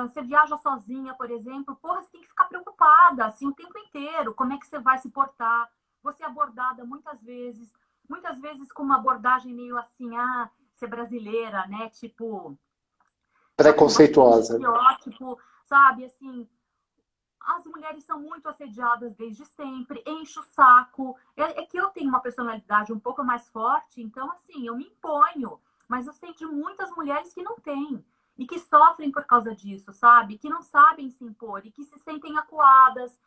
você viaja sozinha, por exemplo, porra, você tem que ficar preocupada, assim, o tempo inteiro. Como é que você vai se portar? Você é abordada muitas vezes com uma abordagem meio assim, ser brasileira, né? Tipo, já com Preconceituosa. estereótipo, sabe? Assim, as mulheres são muito assediadas desde sempre, enche o saco. É que eu tenho uma personalidade um pouco mais forte, então, assim, eu me imponho. Mas eu sei de muitas mulheres que não têm. E que sofrem por causa disso, sabe? Que não sabem se impor e que se sentem acuadas,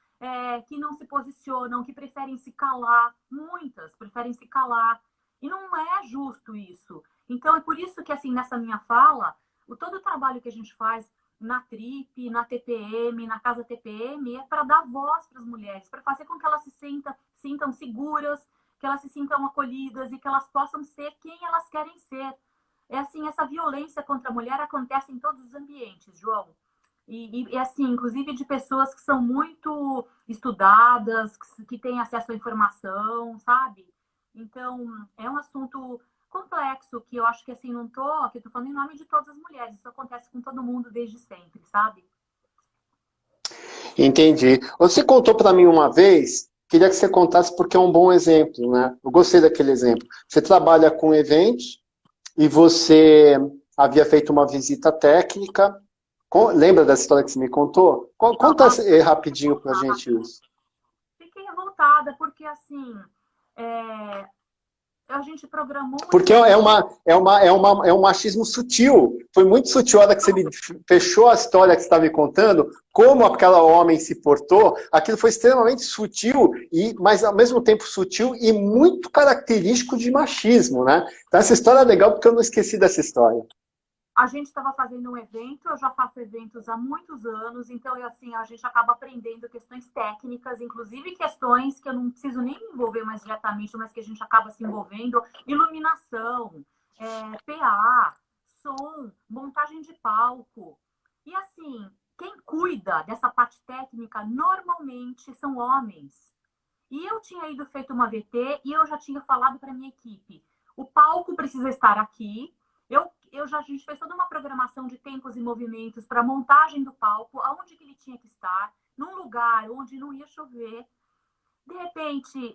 que não se posicionam, que preferem se calar. Muitas preferem se calar. E não é justo isso. Então, é por isso que, assim, nessa minha fala, todo o trabalho que a gente faz na TRIP, na TPM, na Casa TPM, é para dar voz para as mulheres, para fazer com que elas se sintam seguras, que elas se sintam acolhidas e que elas possam ser quem elas querem ser. É assim, essa violência contra a mulher acontece em todos os ambientes, João. E assim, inclusive de pessoas que são muito estudadas, que têm acesso à informação, sabe? Então, é um assunto complexo, que eu acho que assim, não tô, aqui eu tô falando em nome de todas as mulheres, isso acontece com todo mundo desde sempre, sabe? Entendi. Você contou para mim uma vez, queria que você contasse porque é um bom exemplo, né? Eu gostei daquele exemplo. Você trabalha com eventos e você havia feito uma visita técnica. Lembra dessa história que você me contou? Conta rapidinho para a gente isso. Fiquei revoltada, porque assim, a gente programou... Porque é um machismo sutil. Foi muito sutil a hora que você me fechou a história que você estava me contando, como aquela homem se portou. Aquilo foi extremamente sutil, mas ao mesmo tempo sutil e muito característico de machismo, né? Então essa história é legal porque eu não esqueci dessa história. A gente estava fazendo um evento, eu já faço eventos há muitos anos, então assim, a gente acaba aprendendo questões técnicas, inclusive questões que eu não preciso nem me envolver mais diretamente, mas que a gente acaba se envolvendo, iluminação, PA, som, montagem de palco. E assim, quem cuida dessa parte técnica normalmente são homens. E eu tinha ido feito uma VT e eu já tinha falado para minha equipe, o palco precisa estar aqui. A gente fez toda uma programação de tempos e movimentos para a montagem do palco, aonde que ele tinha que estar, num lugar onde não ia chover. De repente,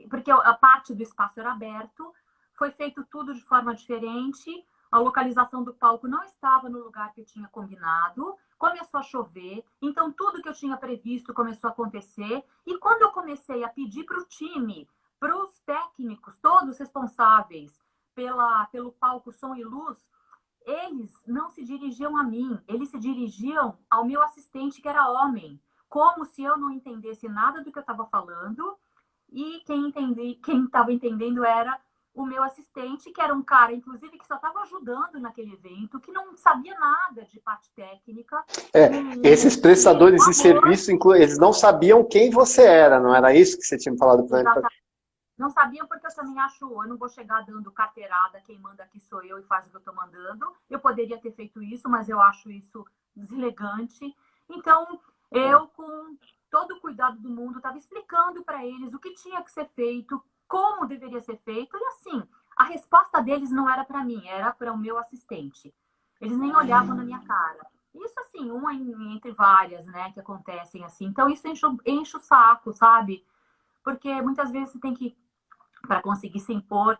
porque a parte do espaço era aberto, foi feito tudo de forma diferente, a localização do palco não estava no lugar que eu tinha combinado, começou a chover, então tudo que eu tinha previsto começou a acontecer, e quando eu comecei a pedir para o time, para os técnicos, todos responsáveis, pelo palco som e luz, eles não se dirigiam a mim, eles se dirigiam ao meu assistente, que era homem, como se eu não entendesse nada do que eu estava falando, e quem estava entendendo era o meu assistente, que era um cara, inclusive, que só estava ajudando naquele evento, que não sabia nada de parte técnica. Esses prestadores de serviço, eles não sabiam quem você era, não era isso que você tinha falado para eles? Não sabiam, porque eu também acho, eu não vou chegar dando carteirada, quem manda aqui sou eu e faz o que eu estou mandando. Eu poderia ter feito isso, mas eu acho isso deselegante. Então, eu, com todo o cuidado do mundo, estava explicando para eles o que tinha que ser feito, como deveria ser feito, e assim, a resposta deles não era para mim, era para o meu assistente. Eles nem olhavam na minha cara. Isso, assim, uma entre várias, né, que acontecem assim. Então, isso enche o saco, sabe? Porque muitas vezes você tem que, para conseguir se impor,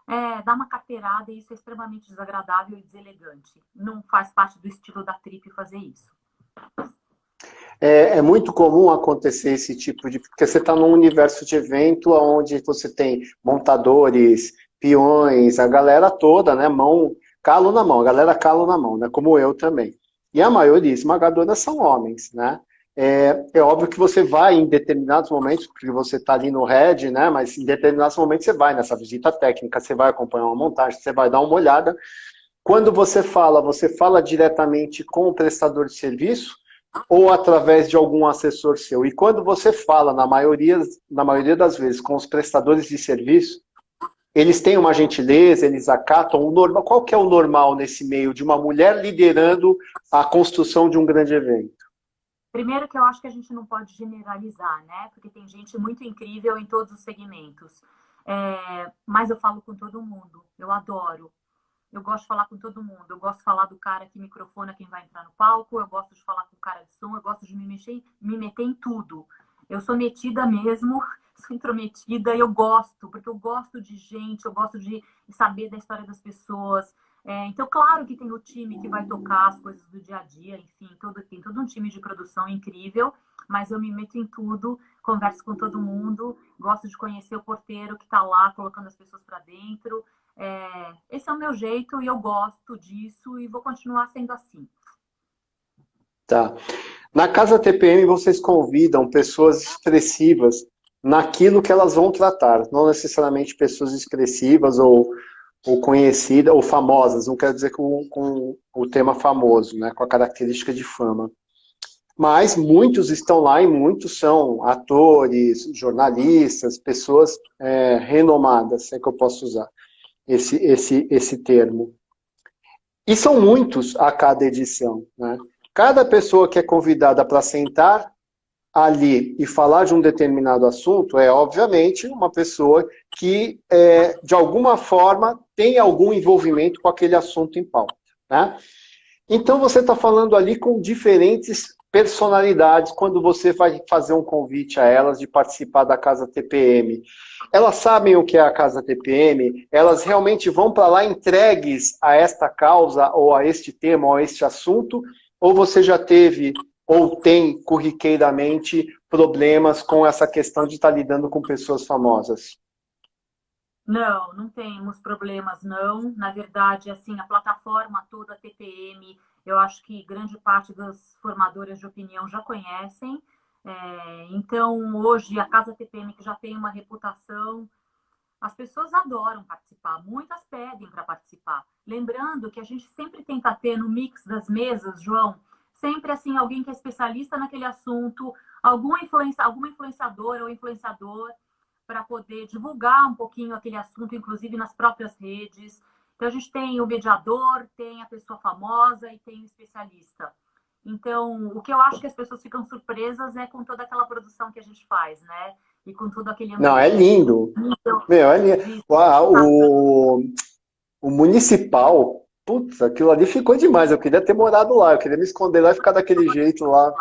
dar uma carteirada, e isso é extremamente desagradável e deselegante. Não faz parte do estilo da Trip fazer isso. É muito comum acontecer esse tipo de... Porque você está num universo de evento onde você tem montadores, peões, a galera toda, né? Calo na mão, a galera calo na mão, né? Como eu também. E a maioria esmagadora são homens, né? É óbvio que você vai em determinados momentos, porque você está ali no head, né? Mas em determinados momentos você vai nessa visita técnica, você vai acompanhar uma montagem, você vai dar uma olhada. Quando você fala diretamente com o prestador de serviço ou através de algum assessor seu? E quando você fala, na maioria das vezes, com os prestadores de serviço, eles têm uma gentileza, eles acatam o normal. Qual que é o normal nesse meio de uma mulher liderando a construção de um grande evento? Primeiro que eu acho que a gente não pode generalizar, né? Porque tem gente muito incrível em todos os segmentos. Mas eu falo com todo mundo, eu adoro. Eu gosto de falar com todo mundo. Eu gosto de falar do cara que microfona quem vai entrar no palco. Eu gosto de falar com o cara de som. Eu gosto de me meter em tudo. Eu sou metida mesmo, sou intrometida e eu gosto, porque eu gosto de gente, eu gosto de saber da história das pessoas. Então, claro que tem o time que vai tocar as coisas do dia a dia, enfim, tem todo um time de produção incrível, mas eu me meto em tudo, converso com todo mundo, gosto de conhecer o porteiro que está lá colocando as pessoas para dentro. Esse é o meu jeito e eu gosto disso e vou continuar sendo assim. Tá. Na Casa TPM, vocês convidam pessoas expressivas naquilo que elas vão tratar, não necessariamente pessoas expressivas ou conhecidas ou famosas, não quero dizer com o tema famoso, né, com a característica de fama. Mas muitos estão lá e muitos são atores, jornalistas, pessoas renomadas, é que eu posso usar esse termo. E são muitos a cada edição, né? Cada pessoa que é convidada para sentar ali e falar de um determinado assunto é, obviamente, uma pessoa que, de alguma forma, tem algum envolvimento com aquele assunto em pauta, né? Então, você está falando ali com diferentes personalidades quando você vai fazer um convite a elas de participar da Casa TPM. Elas sabem o que é a Casa TPM? Elas realmente vão para lá entregues a esta causa, ou a este tema, ou a este assunto? Ou você já teve, ou tem corriqueiramente, problemas com essa questão de estar lidando com pessoas famosas? Não, não temos problemas, não. Na verdade, assim, a plataforma toda, a TPM, eu acho que grande parte das formadoras de opinião já conhecem. Então, hoje, a Casa TPM, que já tem uma reputação, as pessoas adoram participar, muitas pedem para participar. Lembrando que a gente sempre tenta ter no mix das mesas, João, sempre assim, alguém que é especialista naquele assunto, alguma influenciadora ou influenciador, para poder divulgar um pouquinho aquele assunto, inclusive nas próprias redes. Então, a gente tem o mediador, tem a pessoa famosa e tem o especialista. Então, o que eu acho que as pessoas ficam surpresas é com toda aquela produção que a gente faz, né? E com todo aquele ambiente. Não, é lindo. Meu, é lindo. Uau, o municipal, putz, aquilo ali ficou demais. Eu queria ter morado lá, eu queria me esconder lá e ficar daquele jeito lá.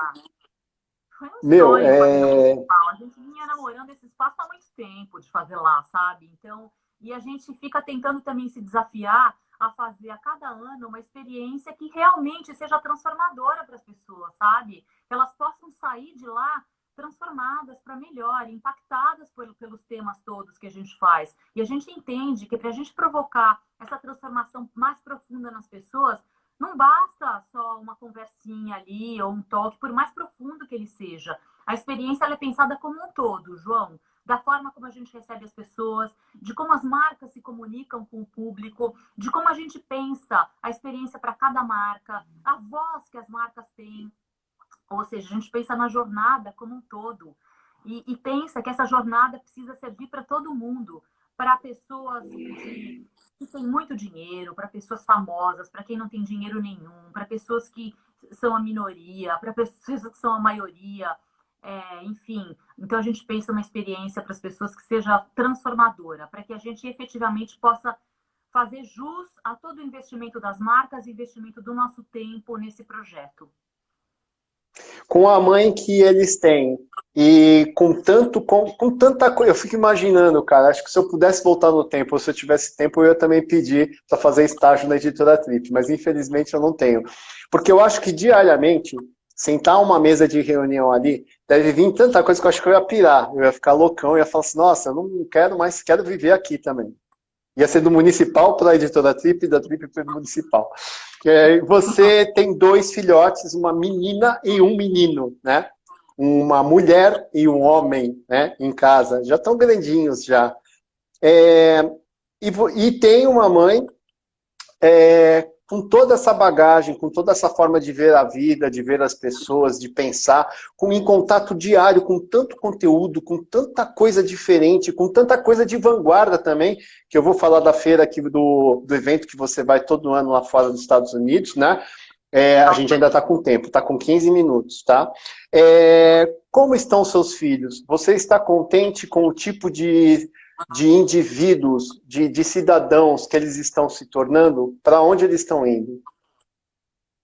Foi um Meu, sonho fazer no municipal. A gente vinha namorando esse espaço há muito tempo de fazer lá, sabe? Então, e a gente fica tentando também se desafiar a fazer a cada ano uma experiência que realmente seja transformadora para as pessoas, sabe? Que elas possam sair de lá transformadas para melhor, impactadas pelos temas todos que a gente faz. E a gente entende que para a gente provocar essa transformação mais profunda nas pessoas, não basta só uma conversinha ali ou um toque, por mais profundo que ele seja. A experiência ela é pensada como um todo, João. Da forma como a gente recebe as pessoas, de como as marcas se comunicam com o público, de como a gente pensa a experiência para cada marca, a voz que as marcas têm. Ou seja, a gente pensa na jornada como um todo. E pensa que essa jornada precisa servir para todo mundo, para pessoas que têm muito dinheiro, para pessoas famosas, para quem não tem dinheiro nenhum, para pessoas que são a minoria, para pessoas que são a maioria. Enfim, então a gente pensa uma experiência para as pessoas que seja transformadora, para que a gente efetivamente possa fazer jus a todo o investimento das marcas e investimento do nosso tempo nesse projeto. Com a mãe que eles têm e com tanta coisa, eu fico imaginando, cara, acho que se eu pudesse voltar no tempo, ou se eu tivesse tempo, eu ia também pedir para fazer estágio na Editora Trip, mas infelizmente eu não tenho. Porque eu acho que diariamente, sentar uma mesa de reunião ali, deve vir tanta coisa que eu acho que eu ia pirar, eu ia ficar loucão, eu ia falar assim, nossa, eu não quero mais, quero viver aqui também. Ia ser do municipal para a Editora Trip e da Trip para o municipal. Você tem 2 filhotes, uma menina e um menino, né? Uma mulher e um homem, né? Em casa, já estão grandinhos já. E tem uma mãe com toda essa bagagem, com toda essa forma de ver a vida, de ver as pessoas, de pensar, em contato diário, com tanto conteúdo, com tanta coisa diferente, com tanta coisa de vanguarda também, que eu vou falar da feira aqui do evento que você vai todo ano lá fora dos Estados Unidos, né? A gente ainda está com tempo, está com 15 minutos, tá? Como estão seus filhos? Você está contente com o tipo de indivíduos, de cidadãos que eles estão se tornando? Para onde eles estão indo?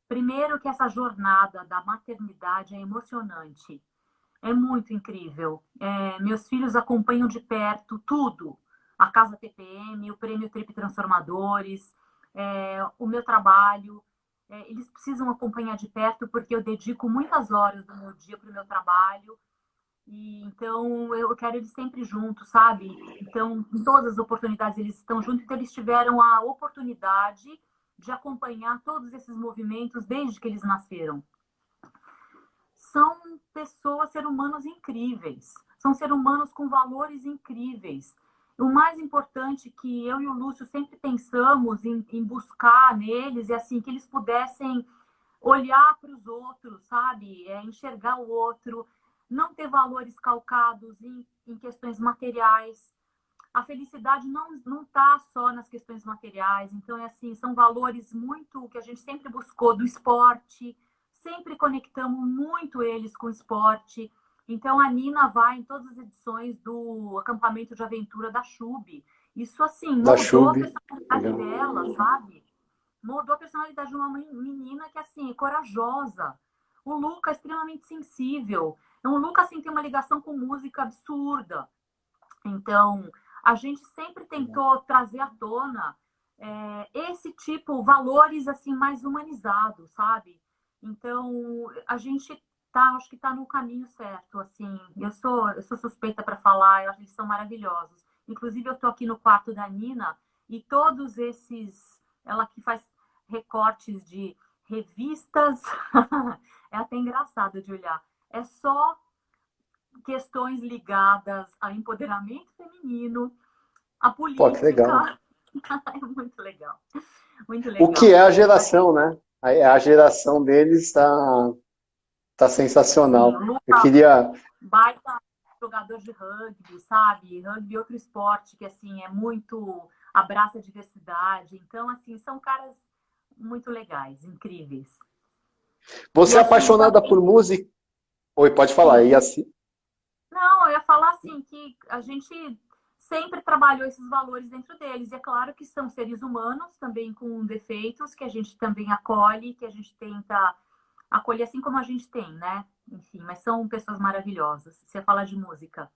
Primeiro que essa jornada da maternidade é emocionante. É muito incrível. Meus filhos acompanham de perto tudo. A Casa TPM, o Prêmio Trip Transformadores, o meu trabalho. Eles precisam acompanhar de perto porque eu dedico muitas horas do meu dia para o meu trabalho. E, então, eu quero eles sempre juntos, sabe? Então, em todas as oportunidades eles estão juntos. Então, eles tiveram a oportunidade de acompanhar todos esses movimentos desde que eles nasceram. São pessoas, seres humanos incríveis. São seres humanos com valores incríveis. O mais importante que eu e o Lúcio sempre pensamos em buscar neles é assim, que eles pudessem olhar para os outros, sabe? Enxergar o outro, não ter valores calcados em questões materiais. A felicidade não está só nas questões materiais. Então, assim, são valores muito que a gente sempre buscou do esporte, sempre conectamos muito eles com o esporte. Então, a Nina vai em todas as edições do acampamento de aventura da Chub. Isso, assim, Da moldou a Chub. personalidade dela, sabe? Mudou a personalidade de uma menina que, assim, é corajosa. O Luca é extremamente sensível. Então, o Luca, assim, tem uma ligação com música absurda. Então, a gente sempre tentou trazer à tona esse tipo, valores, assim, mais humanizados, sabe? Então, a gente acho que tá no caminho certo, assim. Eu sou suspeita para falar, eu acho que eles são maravilhosos. Inclusive, eu tô aqui no quarto da Nina e todos esses... Ela que faz recortes de revistas, é até engraçado de olhar. É só questões ligadas ao empoderamento feminino, à Pô, que legal. política. É muito legal. Muito O que legal. é a geração, né? A geração deles tá Sim, sensacional. o Eu Luca, queria. baita jogador de rugby, sabe? Rugby é outro esporte que, assim, é muito... abraça a diversidade. Então, assim, são caras muito legais, incríveis. E Você é a Chub apaixonada por também, música? Oi, pode falar. sim. E assim, Não, eu ia falar assim que a gente sempre trabalhou esses valores dentro deles. E é claro que são seres humanos também com defeitos que a gente também acolhe, que a gente tenta acolher assim como a gente tem, né? Enfim, mas são pessoas maravilhosas. Você fala de música.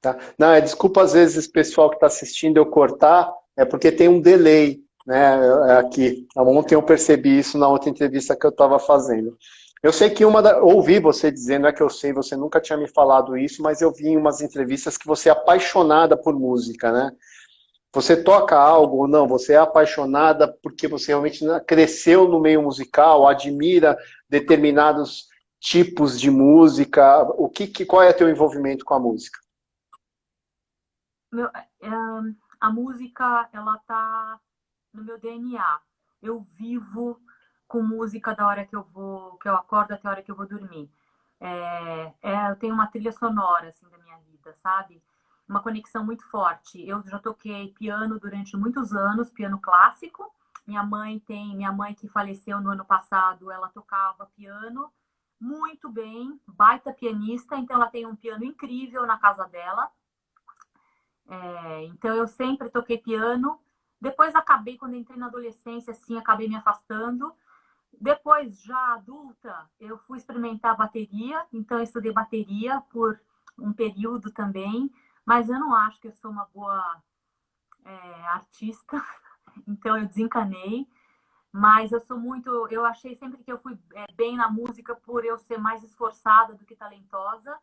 tá? Não, desculpa às vezes o pessoal que está assistindo eu cortar, é porque tem um delay, né? Aqui. Ontem eu percebi isso na outra entrevista que eu estava fazendo. Eu sei que ouvi você dizendo, é que eu sei, você nunca tinha me falado isso, mas eu vi em umas entrevistas que você é apaixonada por música, né? Você toca algo ou não? Você é apaixonada porque você realmente cresceu no meio musical, admira determinados tipos de música? Qual é o teu envolvimento com a música? Meu, a música, ela tá no meu DNA. Eu vivo com música da hora que eu acordo até a hora que eu vou dormir. Eu tenho uma trilha sonora assim da minha vida, sabe? Uma conexão muito forte. Eu já toquei piano durante muitos anos, piano clássico. Minha mãe que faleceu no ano passado, ela tocava piano muito bem, baita pianista, então ela tem um piano incrível na casa dela. Então eu sempre toquei piano. Depois acabei, quando entrei na adolescência, assim, acabei me afastando. Depois, já adulta, eu fui experimentar bateria, então eu estudei bateria por um período também, mas eu não acho que eu sou uma boa artista, então eu desencanei. Mas eu achei sempre que eu fui bem na música por eu ser mais esforçada do que talentosa.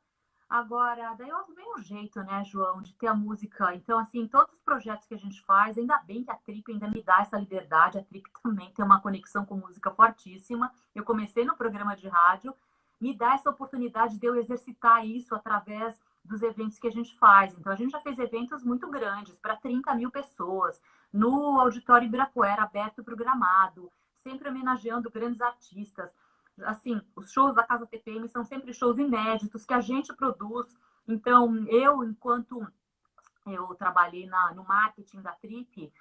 Agora, daí eu arrumei um jeito, né, João, de ter a música. Então, assim, todos os projetos que a gente faz, ainda bem que a Trip ainda me dá essa liberdade. A Trip também tem uma conexão com música fortíssima. Eu comecei no programa de rádio, me dá essa oportunidade de eu exercitar isso através dos eventos que a gente faz. Então, a gente já fez eventos muito grandes, para 30 mil pessoas, no Auditório Ibirapuera, aberto para o Gramado, sempre homenageando grandes artistas. Assim, os shows da Casa TPM são sempre shows inéditos que a gente produz. Então, enquanto eu trabalhei no marketing da Trip,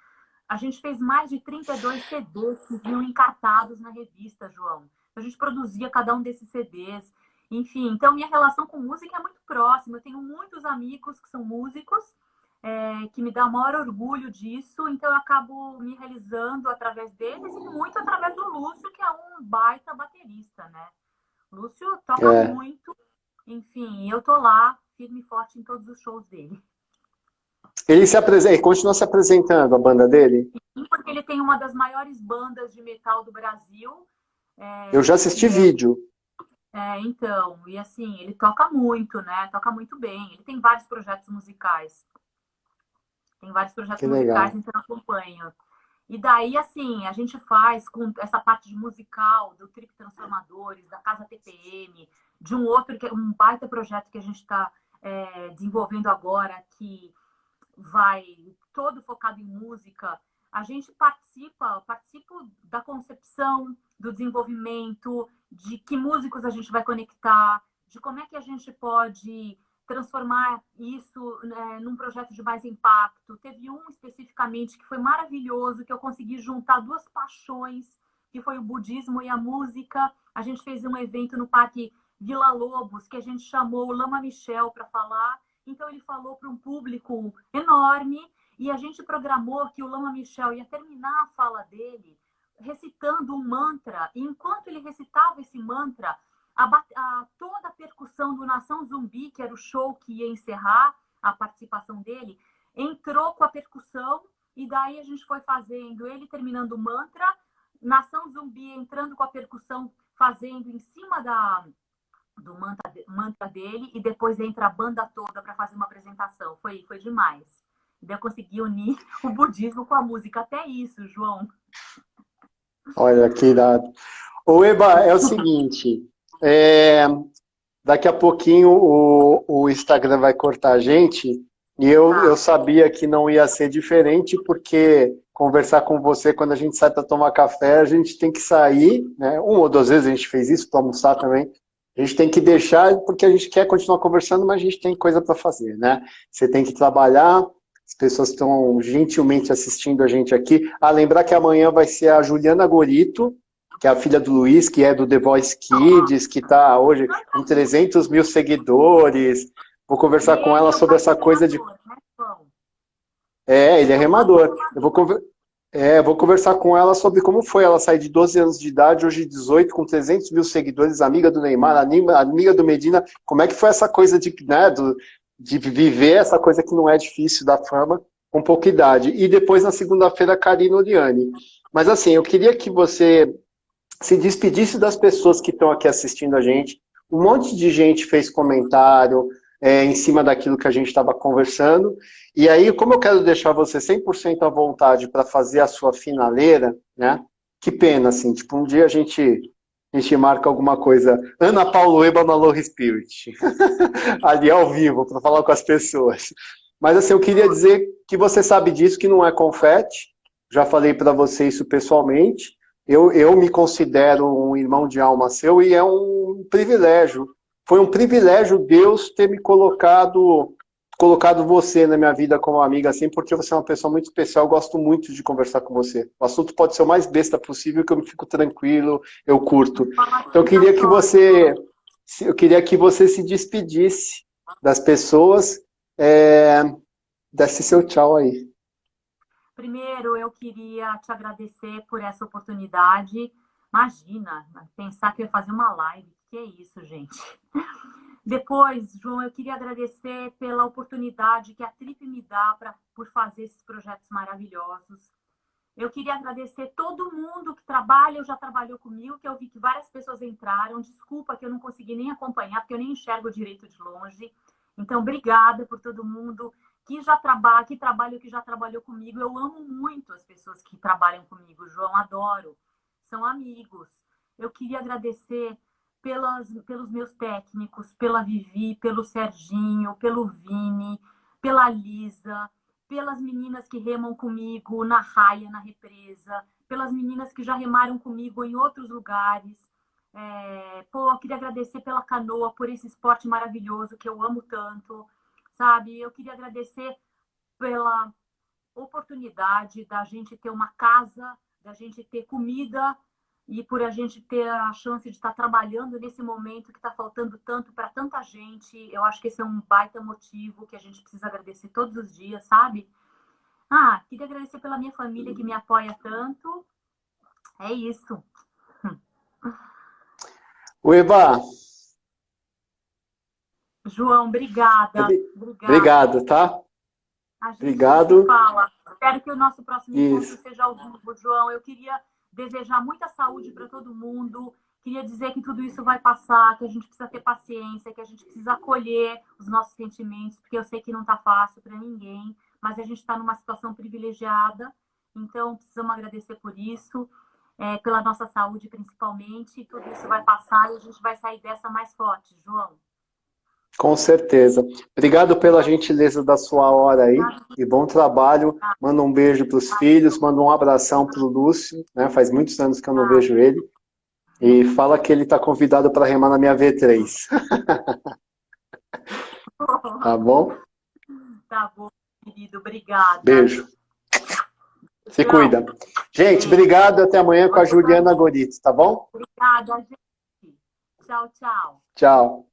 A gente fez mais de 32 CDs que vinham encartados na revista, João. A gente produzia cada um desses CDs. Enfim, então minha relação com música é muito próxima. Eu tenho muitos amigos que são músicos, que me dá o maior orgulho disso. Então eu acabo me realizando através deles e muito através do Lúcio, que é um baita baterista, né? O Lúcio toca muito. Enfim, eu tô lá, firme e forte em todos os shows dele. Ele continua se apresentando, a banda dele? Sim, porque ele tem uma das maiores bandas de metal do Brasil. Eu já assisti vídeo. Então, e assim, ele toca muito, né? Toca muito bem. Ele tem vários projetos musicais. Tem vários projetos Que musicais, legal. então eu acompanho. E daí, assim, a gente faz com essa parte de musical, do Trip Transformadores, da Casa TPM, de um outro, um baita projeto que a gente está desenvolvendo agora, que vai todo focado em música. A gente participo da concepção, do desenvolvimento, de que músicos a gente vai conectar, de como é que a gente pode transformar isso, né, num projeto de mais impacto. Teve um especificamente que foi maravilhoso, que eu consegui juntar duas paixões, que foi o budismo e a música. A gente fez um evento no Parque Vila Lobos, que a gente chamou o Lama Michel para falar. Então ele falou para um público enorme e a gente programou que o Lama Michel ia terminar a fala dele recitando um mantra. E enquanto ele recitava esse mantra, toda a percussão do Nação Zumbi, que era o show que ia encerrar a participação dele, entrou com a percussão e daí a gente foi fazendo ele terminando o mantra, Nação Zumbi entrando com a percussão, fazendo em cima do mantra dele e depois entra a banda toda para fazer uma apresentação. Foi demais. E daí eu consegui unir o budismo com a música. Até isso, João. Olha que irado. Ô, Eba, é o seguinte, daqui a pouquinho o Instagram vai cortar a gente e eu sabia que não ia ser diferente porque conversar com você quando a gente sai para tomar café, a gente tem que sair, né? Uma ou duas vezes a gente fez isso para almoçar também. A gente tem que deixar porque a gente quer continuar conversando, mas a gente tem coisa para fazer, né? Você tem que trabalhar, as pessoas estão gentilmente assistindo a gente aqui. Lembrar que amanhã vai ser a Juliana Gorito, que é a filha do Luiz, que é do The Voice Kids, que está hoje com 300 mil seguidores. Vou conversar com ela sobre essa coisa de... Ele é remador. Vou conversar com ela sobre como foi ela sair de 12 anos de idade, hoje 18, com 300 mil seguidores, amiga do Neymar, amiga do Medina. Como é que foi essa coisa né, de viver essa coisa que não é difícil da fama com pouca idade? E depois, na segunda-feira, a Karina Oriani. Mas assim, eu queria que você se despedisse das pessoas que estão aqui assistindo a gente. Um monte de gente fez comentário em cima daquilo que a gente estava conversando. E aí, como eu quero deixar você 100% à vontade para fazer a sua finaleira, né? Que pena, assim, tipo, um dia a gente marca alguma coisa. Ana Paulo Eba na Low Spirit. Ali ao vivo, para falar com as pessoas. Mas assim, eu queria dizer que você sabe disso, que não é confete. Já falei para você isso pessoalmente. Eu me considero um irmão de alma seu e é um privilégio. Foi um privilégio Deus ter me colocado você na minha vida como amiga, assim, porque você é uma pessoa muito especial, eu gosto muito de conversar com você. O assunto pode ser o mais besta possível, que eu me fico tranquilo, eu curto. Então eu queria que você se despedisse das pessoas, desse seu tchau aí. Primeiro, eu queria te agradecer por essa oportunidade. Imagina, pensar que eu ia fazer uma live. Que é isso, gente? Depois, João, eu queria agradecer pela oportunidade que a Trip me dá por fazer esses projetos maravilhosos. Eu queria agradecer todo mundo que trabalha ou já trabalhou comigo, que eu vi que várias pessoas entraram. Desculpa que eu não consegui nem acompanhar, porque eu nem enxergo direito de longe. Então, obrigada por todo mundo que trabalha, que já trabalhou comigo. Eu amo muito as pessoas que trabalham comigo, João, adoro. São amigos. Eu queria agradecer pelos meus técnicos, pela Vivi, pelo Serginho, pelo Vini, pela Lisa, pelas meninas que remam comigo na raia, na represa, pelas meninas que já remaram comigo em outros lugares. Eu queria agradecer pela canoa, por esse esporte maravilhoso que eu amo tanto, sabe? Eu queria agradecer oportunidade da gente ter uma casa, da gente ter comida e por a gente ter a chance de estar trabalhando nesse momento que está faltando tanto para tanta gente. Eu acho que esse é um baita motivo que a gente precisa agradecer todos os dias, sabe? Queria agradecer pela minha família que me apoia tanto. É isso. Eba, João, obrigada. obrigado, tá? A gente Obrigado. se fala. Espero que o nosso próximo encontro Isso. seja ao vivo, João. Eu queria desejar muita saúde para todo mundo. Queria dizer que tudo isso vai passar, que a gente precisa ter paciência, que a gente precisa acolher os nossos sentimentos, porque eu sei que não está fácil para ninguém, mas a gente está numa situação privilegiada, então precisamos agradecer por isso, pela nossa saúde principalmente. Tudo isso vai passar e a gente vai sair dessa mais forte, João. Com certeza. Obrigado pela gentileza da sua hora aí e bom trabalho. Manda um beijo para os filhos, manda um abração para o Lúcio, né? Faz muitos anos que eu não vejo ele. E fala que ele está convidado para remar na minha V3. Tá bom? Tá bom, querido. Obrigada. Beijo. Se cuida. Gente, obrigado. Até amanhã com a Juliana Goritz, tá bom? Obrigada, gente. Tchau, tchau. Tchau.